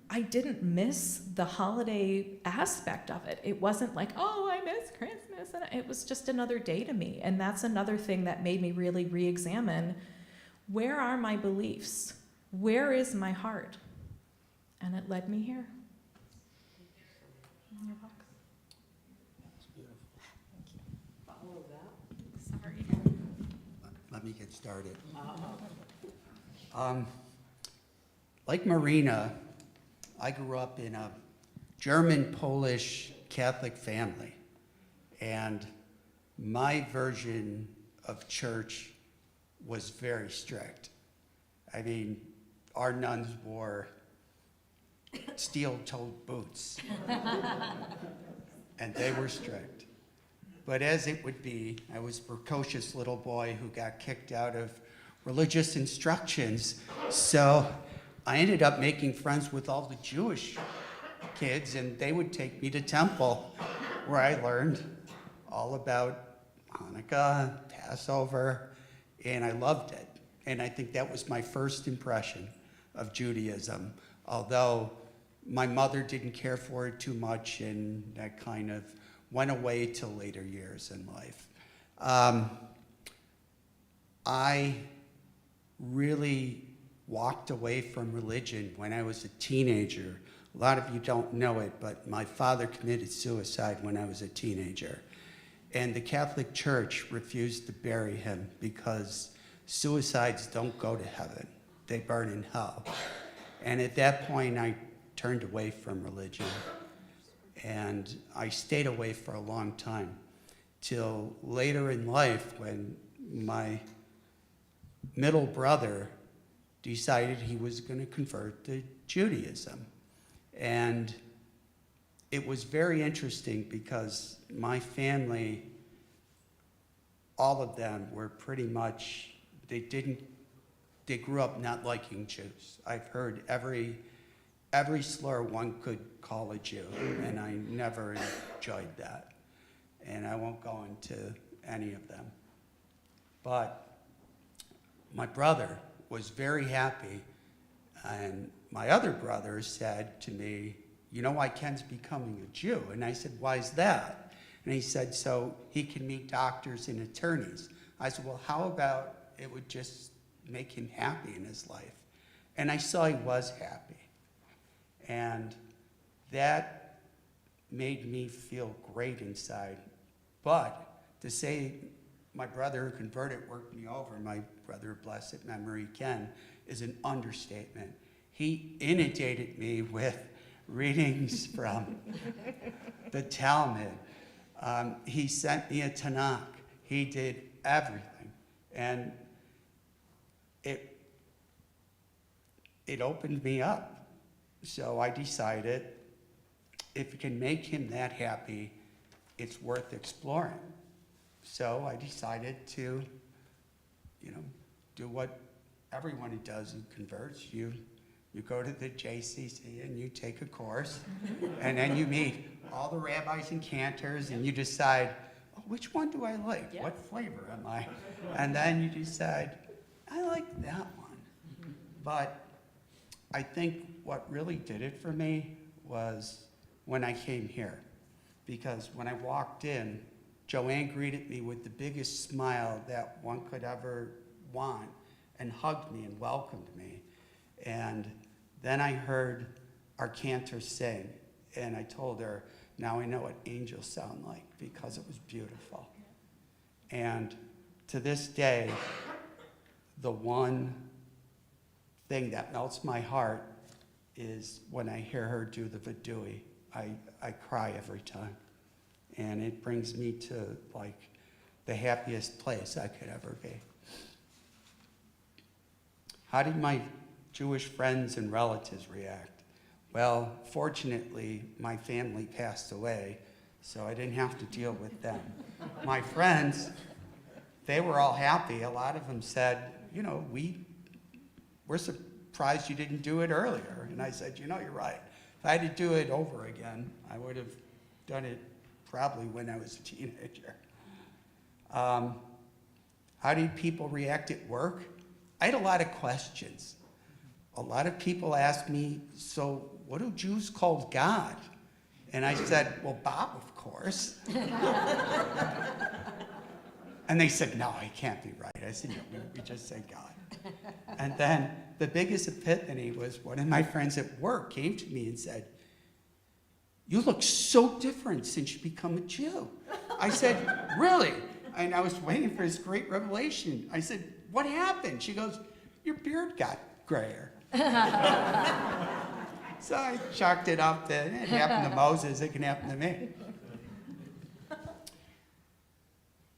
I didn't miss the holiday aspect of it. It wasn't like, oh, I miss Christmas. And it was just another day to me. And that's another thing that made me really re-examine, where are my beliefs? Where is my heart? And it led me here. You're welcome. That's beautiful. Thank you. Follow that. Sorry. Let me get started. Like Marina, I grew up in a German-Polish Catholic family, and my version of church was very strict. I mean, our nuns wore steel-toed boots, and they were strict. But as it would be, I was a precocious little boy who got kicked out of religious instructions, so I ended up making friends with all the Jewish kids, and they would take me to temple, where I learned all about Hanukkah, Passover, and I loved it. And I think that was my first impression of Judaism, although my mother didn't care for it too much, and that kind of went away till later years in life. I really walked away from religion when I was a teenager. A lot of you don't know it, but my father committed suicide when I was a teenager. And the Catholic Church refused to bury him because suicides don't go to heaven. They burn in hell. And at that point, I turned away from religion. And I stayed away for a long time, till later in life when my middle brother decided he was going to convert to Judaism. And it was very interesting because my family, all of them were pretty much, they grew up not liking Jews. I've heard every slur one could call a Jew, and I never enjoyed that. And I won't go into any of them. But my brother was very happy, and my other brother said to me, you know why Ken's becoming a Jew? And I said, why is that? And he said, so he can meet doctors and attorneys. I said, well, how about it would just make him happy in his life? And I saw he was happy. And that made me feel great inside. But to say my brother who converted worked me over, my brother of blessed memory, Ken, is an understatement. He inundated me with readings from the Talmud. He sent me a Tanakh. He did everything. And it opened me up. So I decided, if it can make him that happy, it's worth exploring. So I decided to, do what everyone who does who converts. You go to the JCC and you take a course, and then you meet all the rabbis and cantors, and you decide, oh, which one do I like? Yep. What flavor am I? And then you decide, I like that one. But I think what really did it for me was when I came here. Because when I walked in, Joanne greeted me with the biggest smile that one could ever want, and hugged me and welcomed me. And then I heard our cantor sing, and I told her, now I know what angels sound like, because it was beautiful. And to this day, the one thing that melts my heart is when I hear her do the Vidui. I cry every time. And it brings me to like the happiest place I could ever be. How did my Jewish friends and relatives react? Well, fortunately, my family passed away, so I didn't have to deal with them. My friends, they were all happy. A lot of them said, we're surprised you didn't do it earlier. And I said, you're right. If I had to do it over again, I would have done it probably when I was a teenager. How did people react at work? I had a lot of questions. A lot of people asked me, so what do Jews call God? And I said, well, Bob, of course. And they said, no, he can't be right. I said, no, we just say God. And then the biggest epiphany was one of my friends at work came to me and said, you look so different since you become a Jew. I said, really? And I was waiting for this great revelation. I said, what happened? She goes, your beard got grayer. So I chalked it up that it happened to Moses, it can happen to me.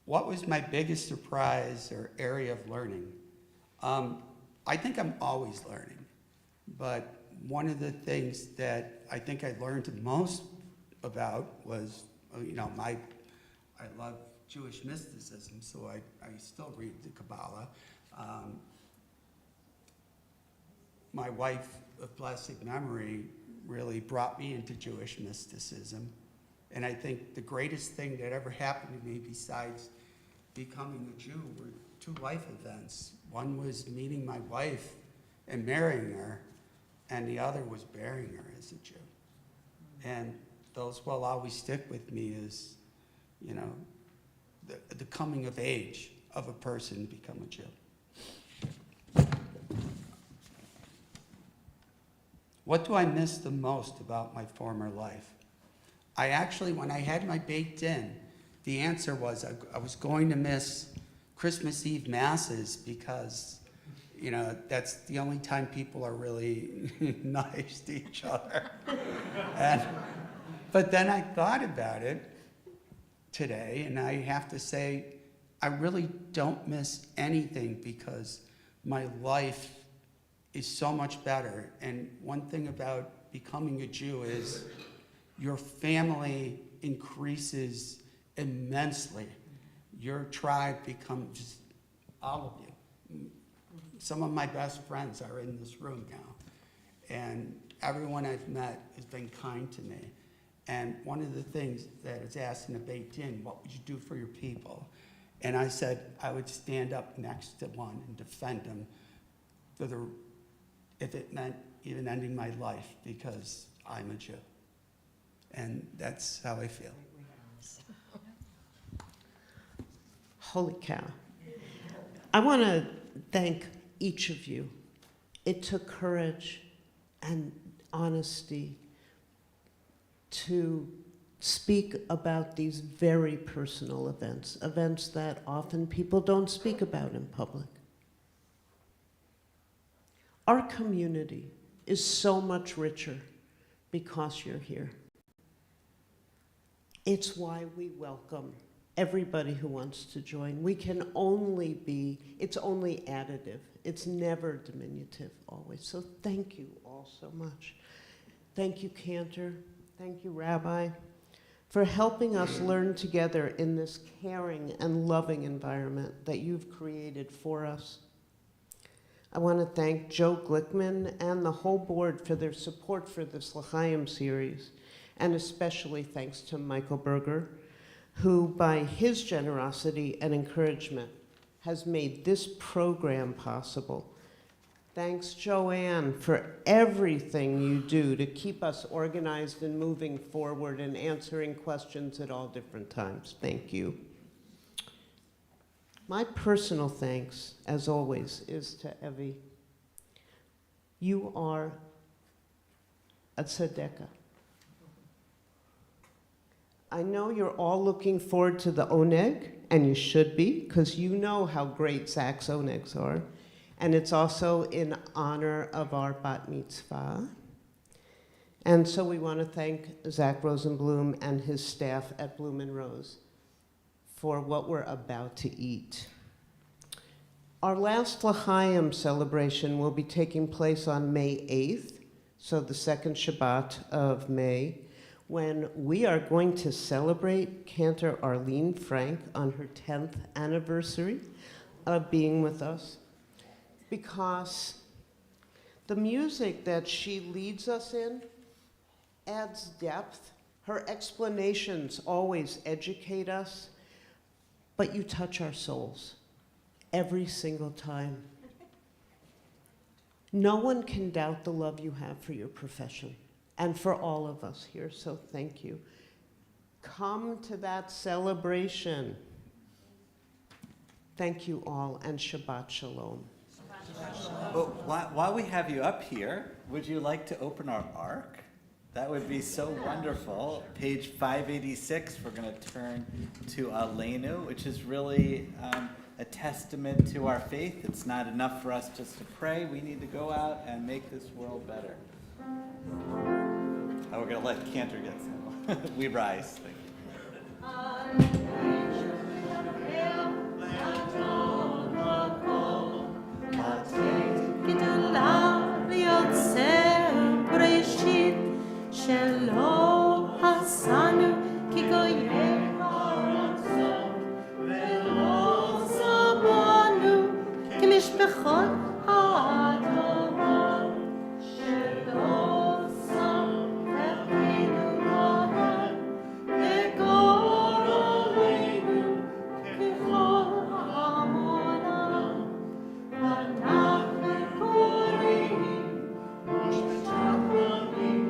What was my biggest surprise or area of learning? I think I'm always learning, but one of the things that I think I learned the most about was, I love Jewish mysticism, so I still read the Kabbalah. My wife of blessed memory really brought me into Jewish mysticism. And I think the greatest thing that ever happened to me besides becoming a Jew were two life events. One was meeting my wife and marrying her, and the other was burying her as a Jew. And those will always stick with me as, the coming of age of a person to become a Jew. What do I miss the most about my former life? I actually, when I had my baked in, the answer was I was going to miss Christmas Eve masses because, that's the only time people are really nice to each other. But then I thought about it today, and I have to say, I really don't miss anything because my life is so much better. And one thing about becoming a Jew is your family increases immensely. Your tribe becomes all of you. Some of my best friends are in this room now, and everyone I've met has been kind to me. And one of the things that is asked in the Beit Din, what would you do for your people? And I said I would stand up next to one and defend him if it meant even ending my life, because I'm a Jew. And that's how I feel. Holy cow. I want to thank each of you. It took courage and honesty to speak about these very personal events, events that often people don't speak about in public. Our community is so much richer because you're here. It's why we welcome everybody who wants to join. We can only be, it's only additive. It's never diminutive always. So thank you all so much. Thank you, Cantor. Thank you, Rabbi, for helping us learn together in this caring and loving environment that you've created for us. I want to thank Joe Glickman and the whole board for their support for this L'chaim series, and especially thanks to Michael Berger, who by his generosity and encouragement has made this program possible. Thanks, Joanne, for everything you do to keep us organized and moving forward and answering questions at all different times. Thank you. My personal thanks, as always, is to Evie. You are a tzedekah. I know you're all looking forward to the oneg, and you should be, because you know how great Zach's onegs are. And it's also in honor of our bat mitzvah. And so we want to thank Zach Rosenblum and his staff at Bloom and Rose for what we're about to eat. Our last L'chaim celebration will be taking place on May 8th, so the second Shabbat of May, when we are going to celebrate Cantor Arlene Frank on her 10th anniversary of being with us, because the music that she leads us in adds depth. Her explanations always educate us, but you touch our souls every single time. No one can doubt the love you have for your profession and for all of us here, so thank you. Come to that celebration. Thank you all, and Shabbat Shalom. Well, while we have you up here, would you like to open our ark? That would be so wonderful. Page 586, we're going to turn to Aleinu, which is really a testament to our faith. It's not enough for us just to pray. We need to go out and make this world better. Oh, we're going to let Cantor get some. We rise. Thank you. שלא עשנו כגויי הארצות ולא שמענו כמשפחות האדמה שלא שמחנו רעה לגורלנו ככל עמונה אנחנו קוראים ומשתחווים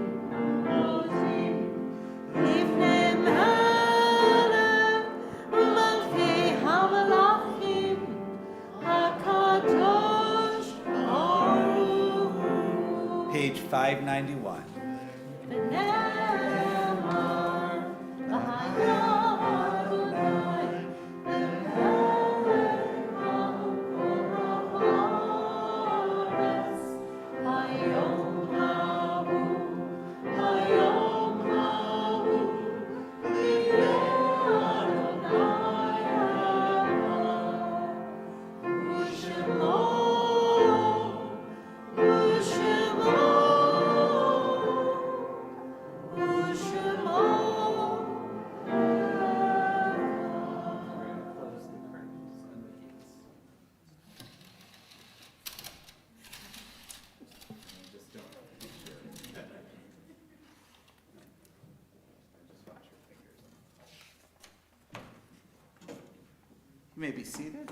Page 591. You may be seated.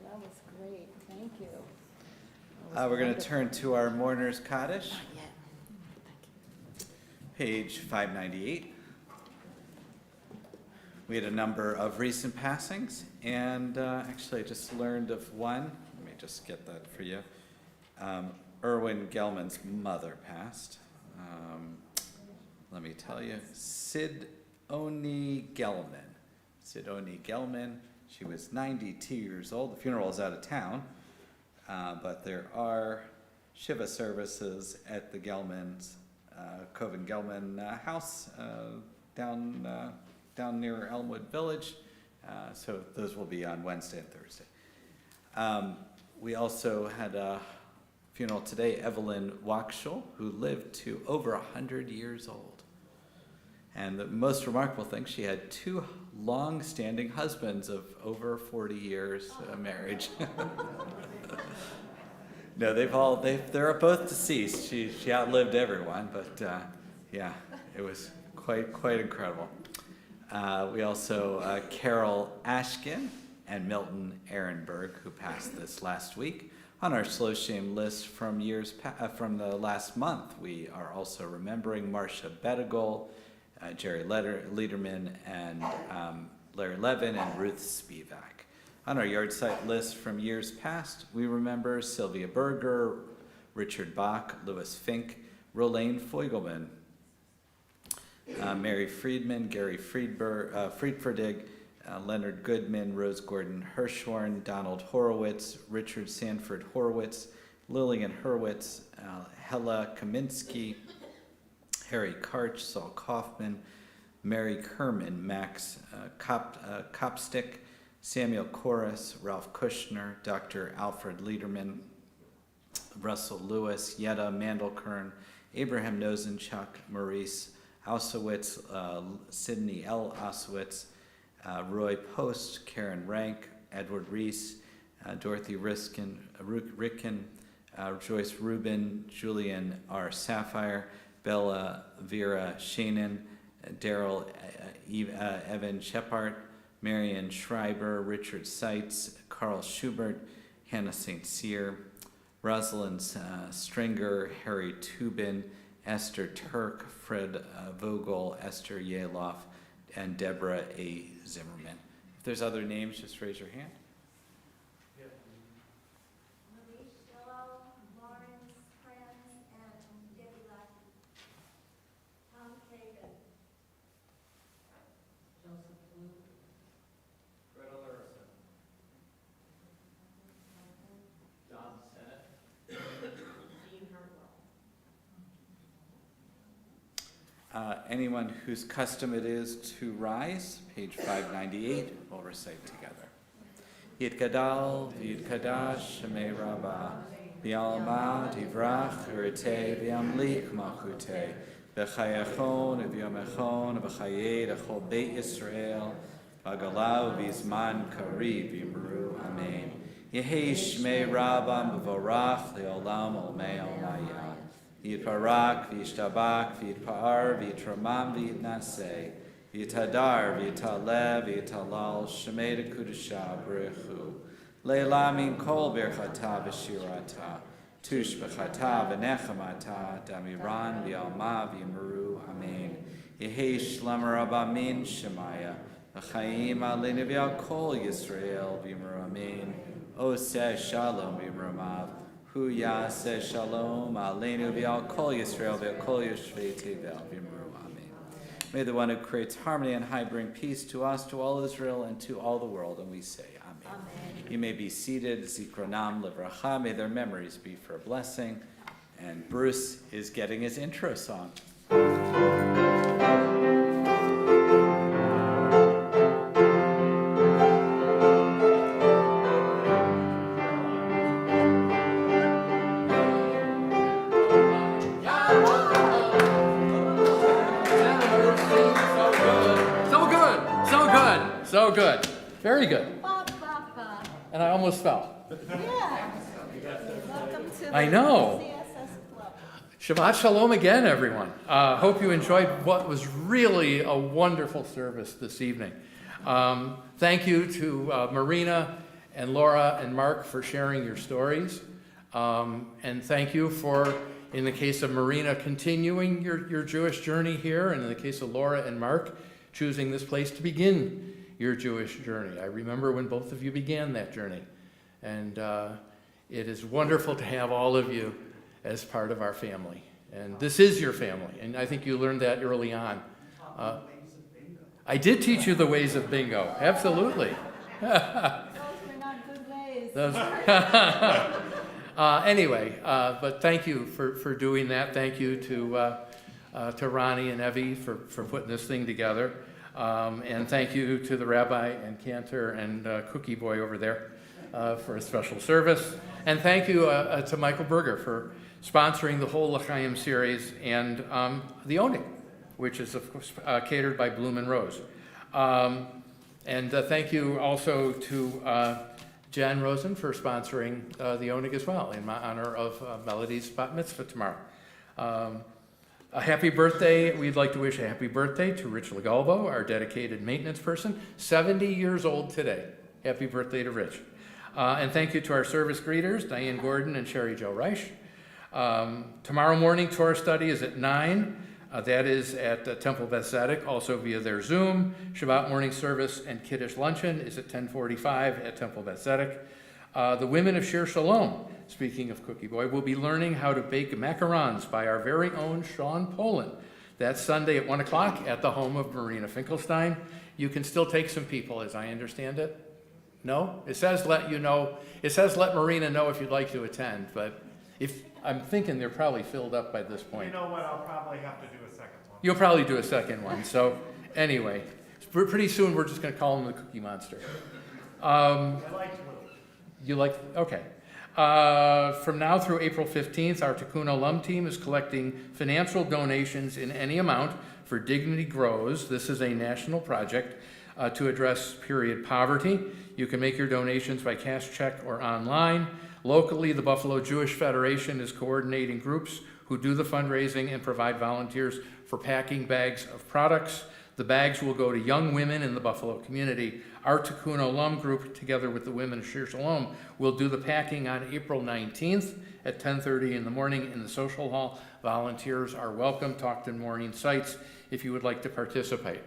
That was great. Thank you. We're going to turn to our Mourner's Kaddish, Not yet. page 598. We had a number of recent passings, and actually I just learned of one. Let me just get that for you. Erwin Gelman's mother passed. let me tell you, Sidoni Gelman. Sidoni Gelman, she was 92 years old. The funeral is out of town, but there are Shiva services at the Gelman's, Coven Gelman house down near Elmwood Village. So those will be on Wednesday and Thursday. We also had a funeral today, Evelyn Wakshul, who lived to over 100 years old. And the most remarkable thing, she had 2 long-standing husbands of over 40 years marriage. No, they're both deceased. She outlived everyone, but yeah, it was quite incredible. We also, Carol Ashkin and Milton Ehrenberg, who passed this last week. On our slow shame list from from the last month, we are also remembering Marcia Bettigol, Jerry Lederman, and Larry Levin, and Ruth Spivak. On our yard site list from years past, we remember Sylvia Berger, Richard Bach, Louis Fink, Rolane Feugelman, Mary Friedman, Gary Friedferdig, Leonard Goodman, Rose Gordon Hirschhorn, Donald Horowitz, Richard Sanford Horowitz, Lillian Hurwitz, Hella Kaminsky, Harry Karch, Saul Kaufman, Mary Kerman, Max Kopstick, Samuel Korus, Ralph Kushner, Dr. Alfred Liederman, Russell Lewis, Yetta Mandelkern, Abraham Nosenchuk, Maurice Ausowitz, Sidney L. Ausowitz, Roy Post, Karen Rank, Edward Reese, Dorothy Ricken, Joyce Rubin, Julian R. Sapphire, Bella Vera Shanin, Daryl Evan Shepard, Marion Schreiber, Richard Seitz, Carl Schubert, Hannah St. Cyr, Rosalind Stringer, Harry Tubin, Esther Turk, Fred Vogel, Esther Yaloff, and Deborah A. Zimmerman. If there's other names, just raise your hand. Anyone whose custom it is to rise, page 598, we'll recite together. Yitgadal, Yitgadash, Shemei Rabbah, Bialma, Divrach, Urite, Biamlik, Machute, Bechayachon, Biamechon, Bechayed, Echol Beit Yisrael, Bagalav, Bizman, Kari, Bimru, Amen. Yehi Shmei Rabbah, Bevorach, Leolam, Olmei, Olmaya. Yitparak, Vishtabak, Vitpar, Vitramam, Vitnase, Vitadar, Vitalev, Vitalal, Shemeda Kudusha, Brechu, Leilamin Kol Birchata, Bashirata, Tush Bechata, Venechamata, Damiran, Vialma, Vimuru, Amen. Yehesh Lamarabamin, Shemaya, Achaim, Alinavial Kol Yisrael, Vimuru, Amen. Oseh Shalom, Vimrumav. Hu Yaseh Shalom Aleinu V'al Kol Yisrael V'al Kol Yoshvei Tevel V'imru Amen. May the one who creates harmony and high bring peace to us, to all Israel, and to all the world. And we say Amen. Amen. You may be seated. Zikronam Livracha. May their memories be for a blessing. And Bruce is getting his intro song. So good. Very good. And I almost fell. Yeah. Welcome to the I know. CSS Club. Shabbat Shalom again, everyone. Hope you enjoyed what was really a wonderful service this evening. Thank you to Marina and Laura and Mark for sharing your stories. And thank you for, in the case of Marina, continuing your Jewish journey here, and in the case of Laura and Mark, choosing this place to begin your Jewish journey. I remember when both of you began that journey. And it is wonderful to have all of you as part of our family. And this is your family, and I think you learned that early on. I did teach you the ways of bingo, absolutely. Those were not good ways. Anyway, but thank you for doing that. Thank you to Ronnie and Evie for putting this thing together. And thank you to the rabbi and Cantor and Cookie Boy over there for a special service. And thank you to Michael Berger for sponsoring the whole L'Chaim series and the Onig, which is, of course, catered by Bloom and Rose. And thank you also to Jen Rosen for sponsoring the Onig as well, in honor of Melody's bat mitzvah tomorrow. A happy birthday, we'd like to wish a happy birthday to Rich Legalbo, our dedicated maintenance person, 70 years old today. Happy birthday to Rich. And thank you to our service greeters, Diane Gordon and Sherry Jo Reich. Tomorrow morning, Torah study is at 9. That is at Temple Beth Tzedek, also via their Zoom. Shabbat morning service and Kiddush luncheon is at 10:45 at Temple Beth Tzedek. The women of Shir Shalom, speaking of Cookie Boy, will be learning how to bake macarons by our very own Sean Poland. That's Sunday at 1 o'clock at the home of Marina Finkelstein. You can still take some people, as I understand it. No? It says let you know. It says let Marina know if you'd like to attend, but if I'm thinking they're probably filled up by this point. You know what, I'll probably have to do a second one. You'll probably do a second one. So anyway, pretty soon we're just going to call him the Cookie Monster. I like to. You like, okay. From now through April 15th, our Tikkun Olam team is collecting financial donations in any amount for Dignity Grows. This is a national project to address period poverty. You can make your donations by cash, check, or online. Locally, the Buffalo Jewish Federation is coordinating groups who do the fundraising and provide volunteers for packing bags of products. The bags will go to young women in the Buffalo community. Our Tikkun Olam group, together with the women of Shir Shalom, will do the packing on April 19th at 10:30 in the morning in the social hall. Volunteers are welcome. Talkton Morning Sites if you would like to participate.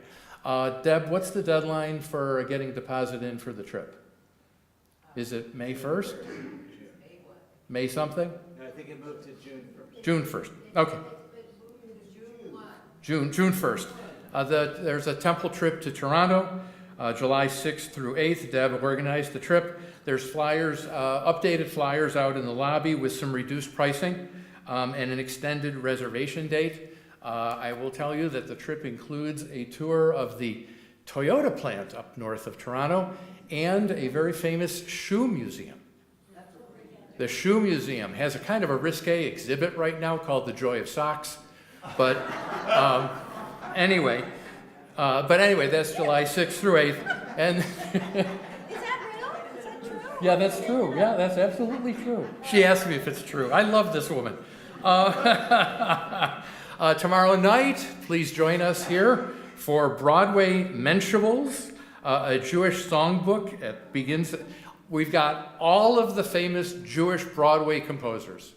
Deb, what's the deadline for getting deposit in for the trip? Is it May 1st? May something? No, I think it moved to June 1st. June 1st. Okay. June 1st. There's a temple trip to Toronto, July 6th through 8th. Deb organized the trip. There's flyers, updated flyers out in the lobby with some reduced pricing and an extended reservation date. I will tell you that the trip includes a tour of the Toyota plant up north of Toronto and a very famous shoe museum. The shoe museum has a kind of a risque exhibit right now called The Joy of Socks. But anyway, that's July 6th through 8th. And Is that real? Is that true? yeah, that's true. Yeah, that's absolutely true. She asked me if it's true. I love this woman. Tomorrow night, please join us here for Broadway Menshables, a Jewish songbook. It begins. We've got all of the famous Jewish Broadway composers.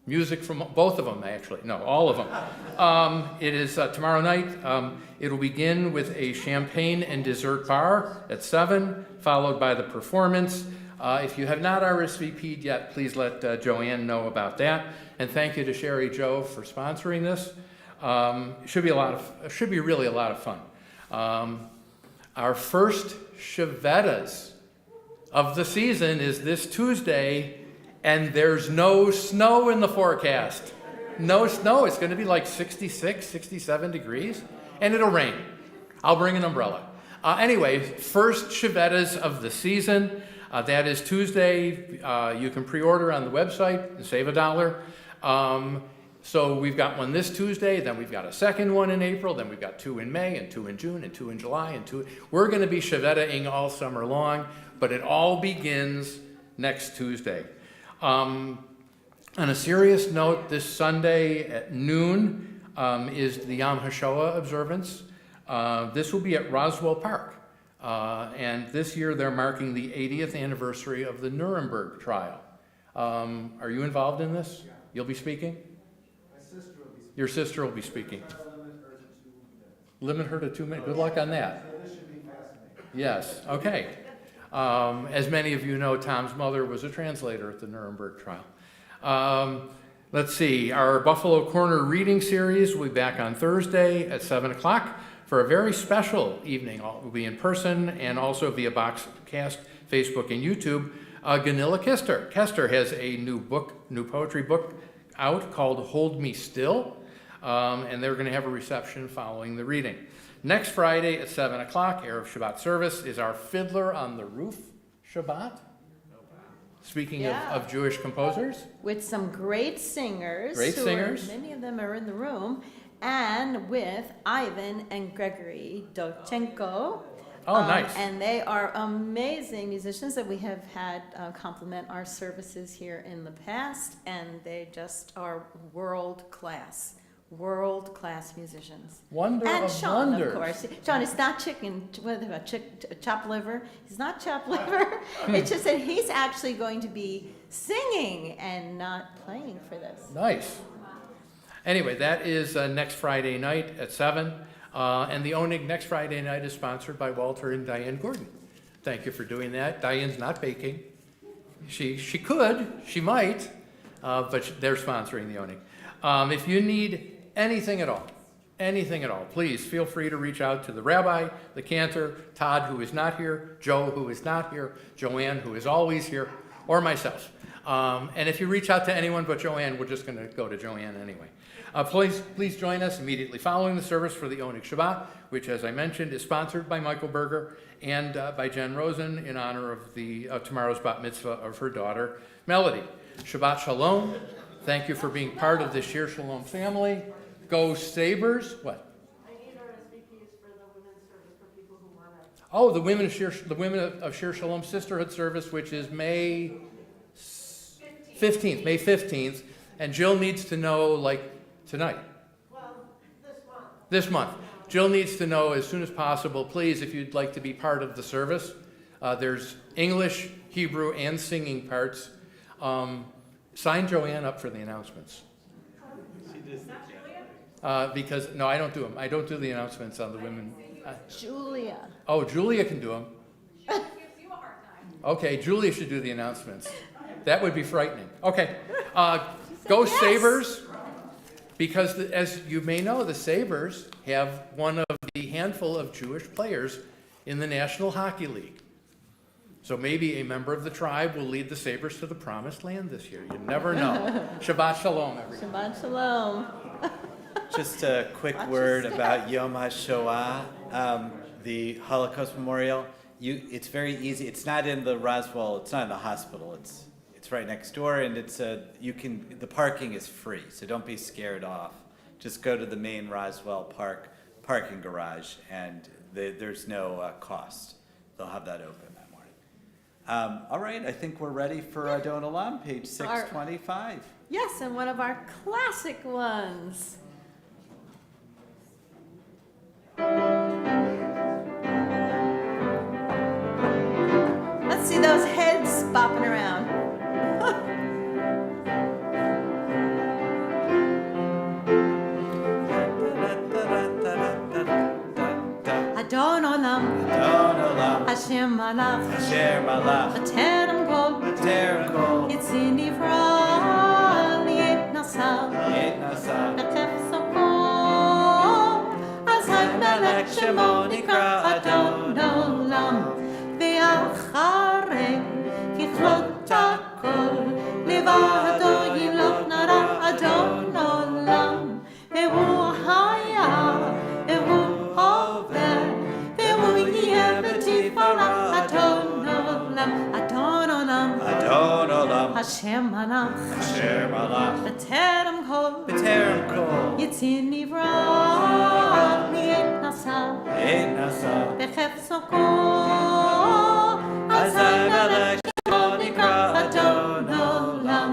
Music from both of them, actually. No, all of them. It is tomorrow night. It'll begin with a champagne and dessert bar at 7, followed by the performance. If you have not RSVP'd yet, please let Joanne know about that. And thank you to Sherry Jo for sponsoring this. It should be really a lot of fun. Our first Shavetas of the season is this Tuesday, and there's no snow in the forecast. No snow. It's going to be like 66, 67 degrees, and it'll rain. I'll bring an umbrella. Anyway, first Shavetas of the season. That is Tuesday. You can pre-order on the website and save $1. So we've got one this Tuesday, then we've got a second one in April, then we've got 2 in May, and 2 in June, and 2 in July, and 2. We're going to be Shaveta-ing all summer long, but it all begins next Tuesday. On a serious note, this Sunday at noon is the Yom HaShoah observance. This will be at Roswell Park. And this year they're marking the 80th anniversary of the Nuremberg trial. Are you involved in this? You'll be speaking? My sister will be speaking. Your sister will be speaking. Limit her to 2 minutes. Good luck on that. So this should be fascinating. Yes, okay. As many of you know, Tom's mother was a translator at the Nuremberg trial. Let's see, our Buffalo Corner reading series will be back on Thursday at 7 o'clock for a very special evening. We'll be in person and also via Boxcast, Facebook, and YouTube. Gunilla Kester has a new poetry book out called Hold Me Still, and they're going to have a reception following the reading. Next Friday at 7 o'clock, Erev Shabbat service, is our Fiddler on the Roof Shabbat. Speaking of Jewish composers. With some great singers. Many of them are in the room. And with Ivan and Gregory Dochenko. Oh, nice. And they are amazing musicians that we have had compliment our services here in the past. And they just are world-class musicians. Wonder and of Sean, wonders. of course. Sean, it's not chicken, what about chopped liver? He's not chopped liver. It's just that he's actually going to be singing and not playing for this. Nice. Anyway, that is next Friday night at 7. And the Onig next Friday night is sponsored by Walter and Diane Gordon. Thank you for doing that. Diane's not baking. She could, she might, but they're sponsoring the Onig. If you need anything at all, please feel free to reach out to the rabbi, the cantor, Todd, who is not here, Joe, who is not here, Joanne, who is always here, or myself. And if you reach out to anyone but Joanne, we're just going to go to Joanne anyway. Please join us immediately following the service for the Onig Shabbat, which, as I mentioned, is sponsored by Michael Berger and by Jen Rosen in honor of tomorrow's bat mitzvah of her daughter, Melody. Shabbat Shalom. Thank you for being part of the Shir Shalom family. Go Sabres. What? I need our SVPs for the women's service for people who want it. Oh, the women of Shir Shalom Sisterhood service, which is May 15th. May 15th. And Jill needs to know, like, tonight. Well, This month. Jill needs to know as soon as possible, please, if you'd like to be part of the service. There's English, Hebrew, and singing parts. Sign Joanne up for the announcements. Because, no, I don't do them. I don't do the announcements on the women. Julia. Oh, Julia can do them. Okay, Julia should do the announcements. That would be frightening. Okay, go yes. Sabres, because as you may know, the Sabres have one of the handful of Jewish players in the National Hockey League. So maybe a member of the tribe will lead the Sabres to the promised land this year. You never know. Shabbat Shalom, everyone. Shabbat Shalom. Just a quick word about Yom HaShoah, the Holocaust Memorial. It's very easy. It's not in the Roswell. It's not in the hospital. It's right next door, and the parking is free. So don't be scared off. Just go to the main Roswell parking garage, and there's no cost. They'll have that open that morning. All right, I think we're ready for Adon Olam, page 625. Yes, and one of our classic ones. Let's see those heads bopping around. Adon Olam, Hashem Malach, B'terem Kol, Yitzin Nivra, Liet Nasa, B'tef Sokol, Azai Melech Shemo Nikra Adon Olam, Ve'acharei Kichlot HaKol, Levado Yilot Nara Adon Olam, Ve'hu Haya, Ve'hu Hover, Ve'hu Yeh B'tifara Adon Olam, Adon Olam, Hashem Malach, B'terem Kol, Yitzin Nivra, Liet Nasa, B'chef Sokol, Azai Melech Shemo Nikra Adon Olam,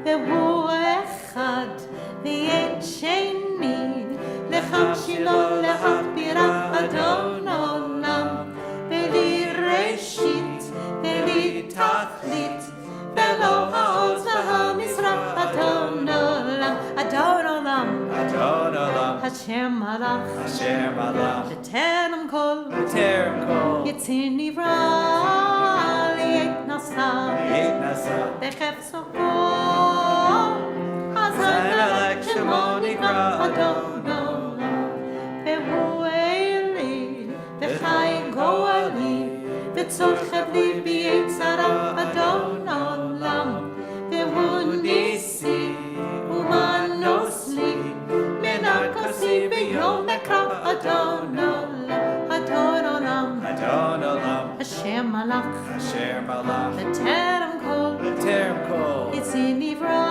Ve'hu Echad, Ve'et Sheni, Lecham Shilo Le'achbira Adon Olam, Ve'li Reshit, Ve'li Tachlit, Ve'lo Ha'oz Ve'ha'mizrach Adon Olam, Adon Olam, Hashem Malach, B'terem Kol, Yitzin Nivra, Liet Nasa, B'chef Sokol, Azai melech shemo nikra Adon Olam. והוא אלי, וחי גואלי, וצורכב ליבי יצרה אדון עולם, והוא ניסי ומנוס לי, מנקסי ביום אקרא אדון עולם, אדון עולם, Adon Olam. אשר מלך, Asher malach. בטרם כל, Terem kol. יציא נברא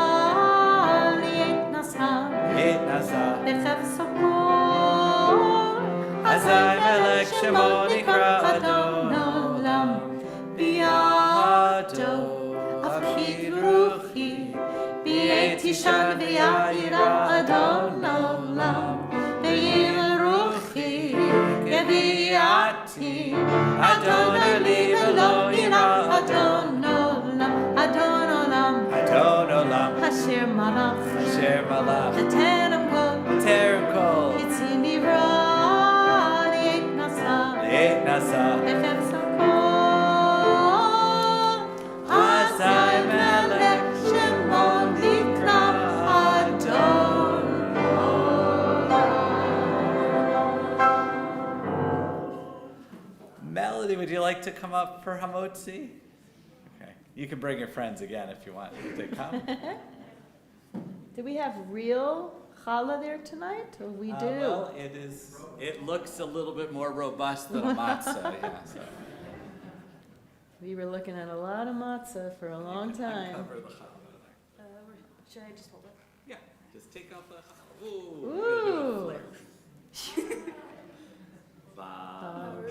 לי את נסה, It nasa. בחפצו כל, Azai melech shemo nikra Adon Olam, בידו, הפקיד רוחי, בייתי שם ויעירה אדון עולם, וירא רוחי, יביאתי, אדון אלי ולא ירא אדון עולם, אדון עולם, Adon Olam. אשר מלך, Asher malach. בטרם כל, Terem kol. יציא נברא לי את נסה, It nasa. בחפצו כל, אזי מלך שמו נקרא אדון Melody, would you like to come up for Hamotzi? Okay. You can bring your friends again if you want to come. Do we have real challah there tonight? Or we do? Well, it looks a little bit more robust than a matzah, yeah, so. We were looking at a lot of matzah for a long time. Cover the challah. Should I just hold it? Yeah, just take off the challah. Ooh. we're gonna do a Ooh. flare. Ba-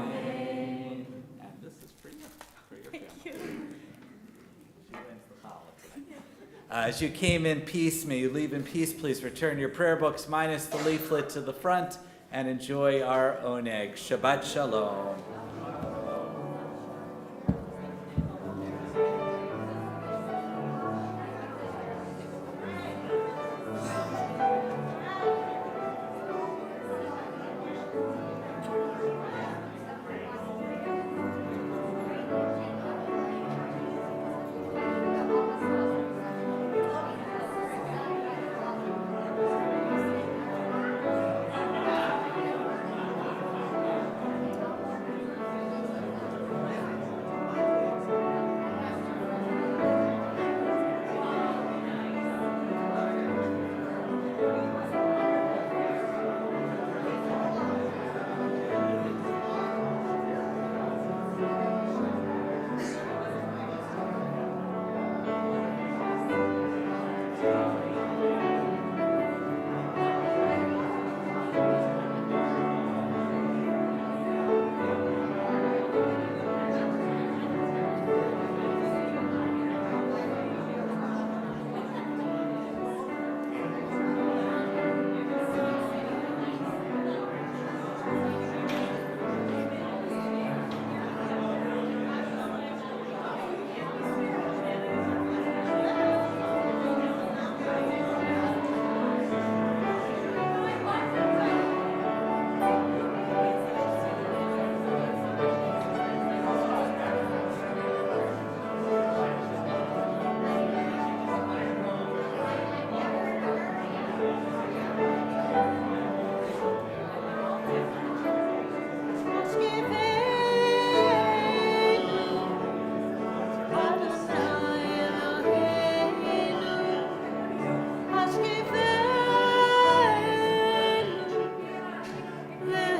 Amen. And this is for you, for your family. She wins the challah tonight. As you came in peace, may you leave in peace. Please return your prayer books minus the leaflet to the front and enjoy our oneg. Shabbat shalom.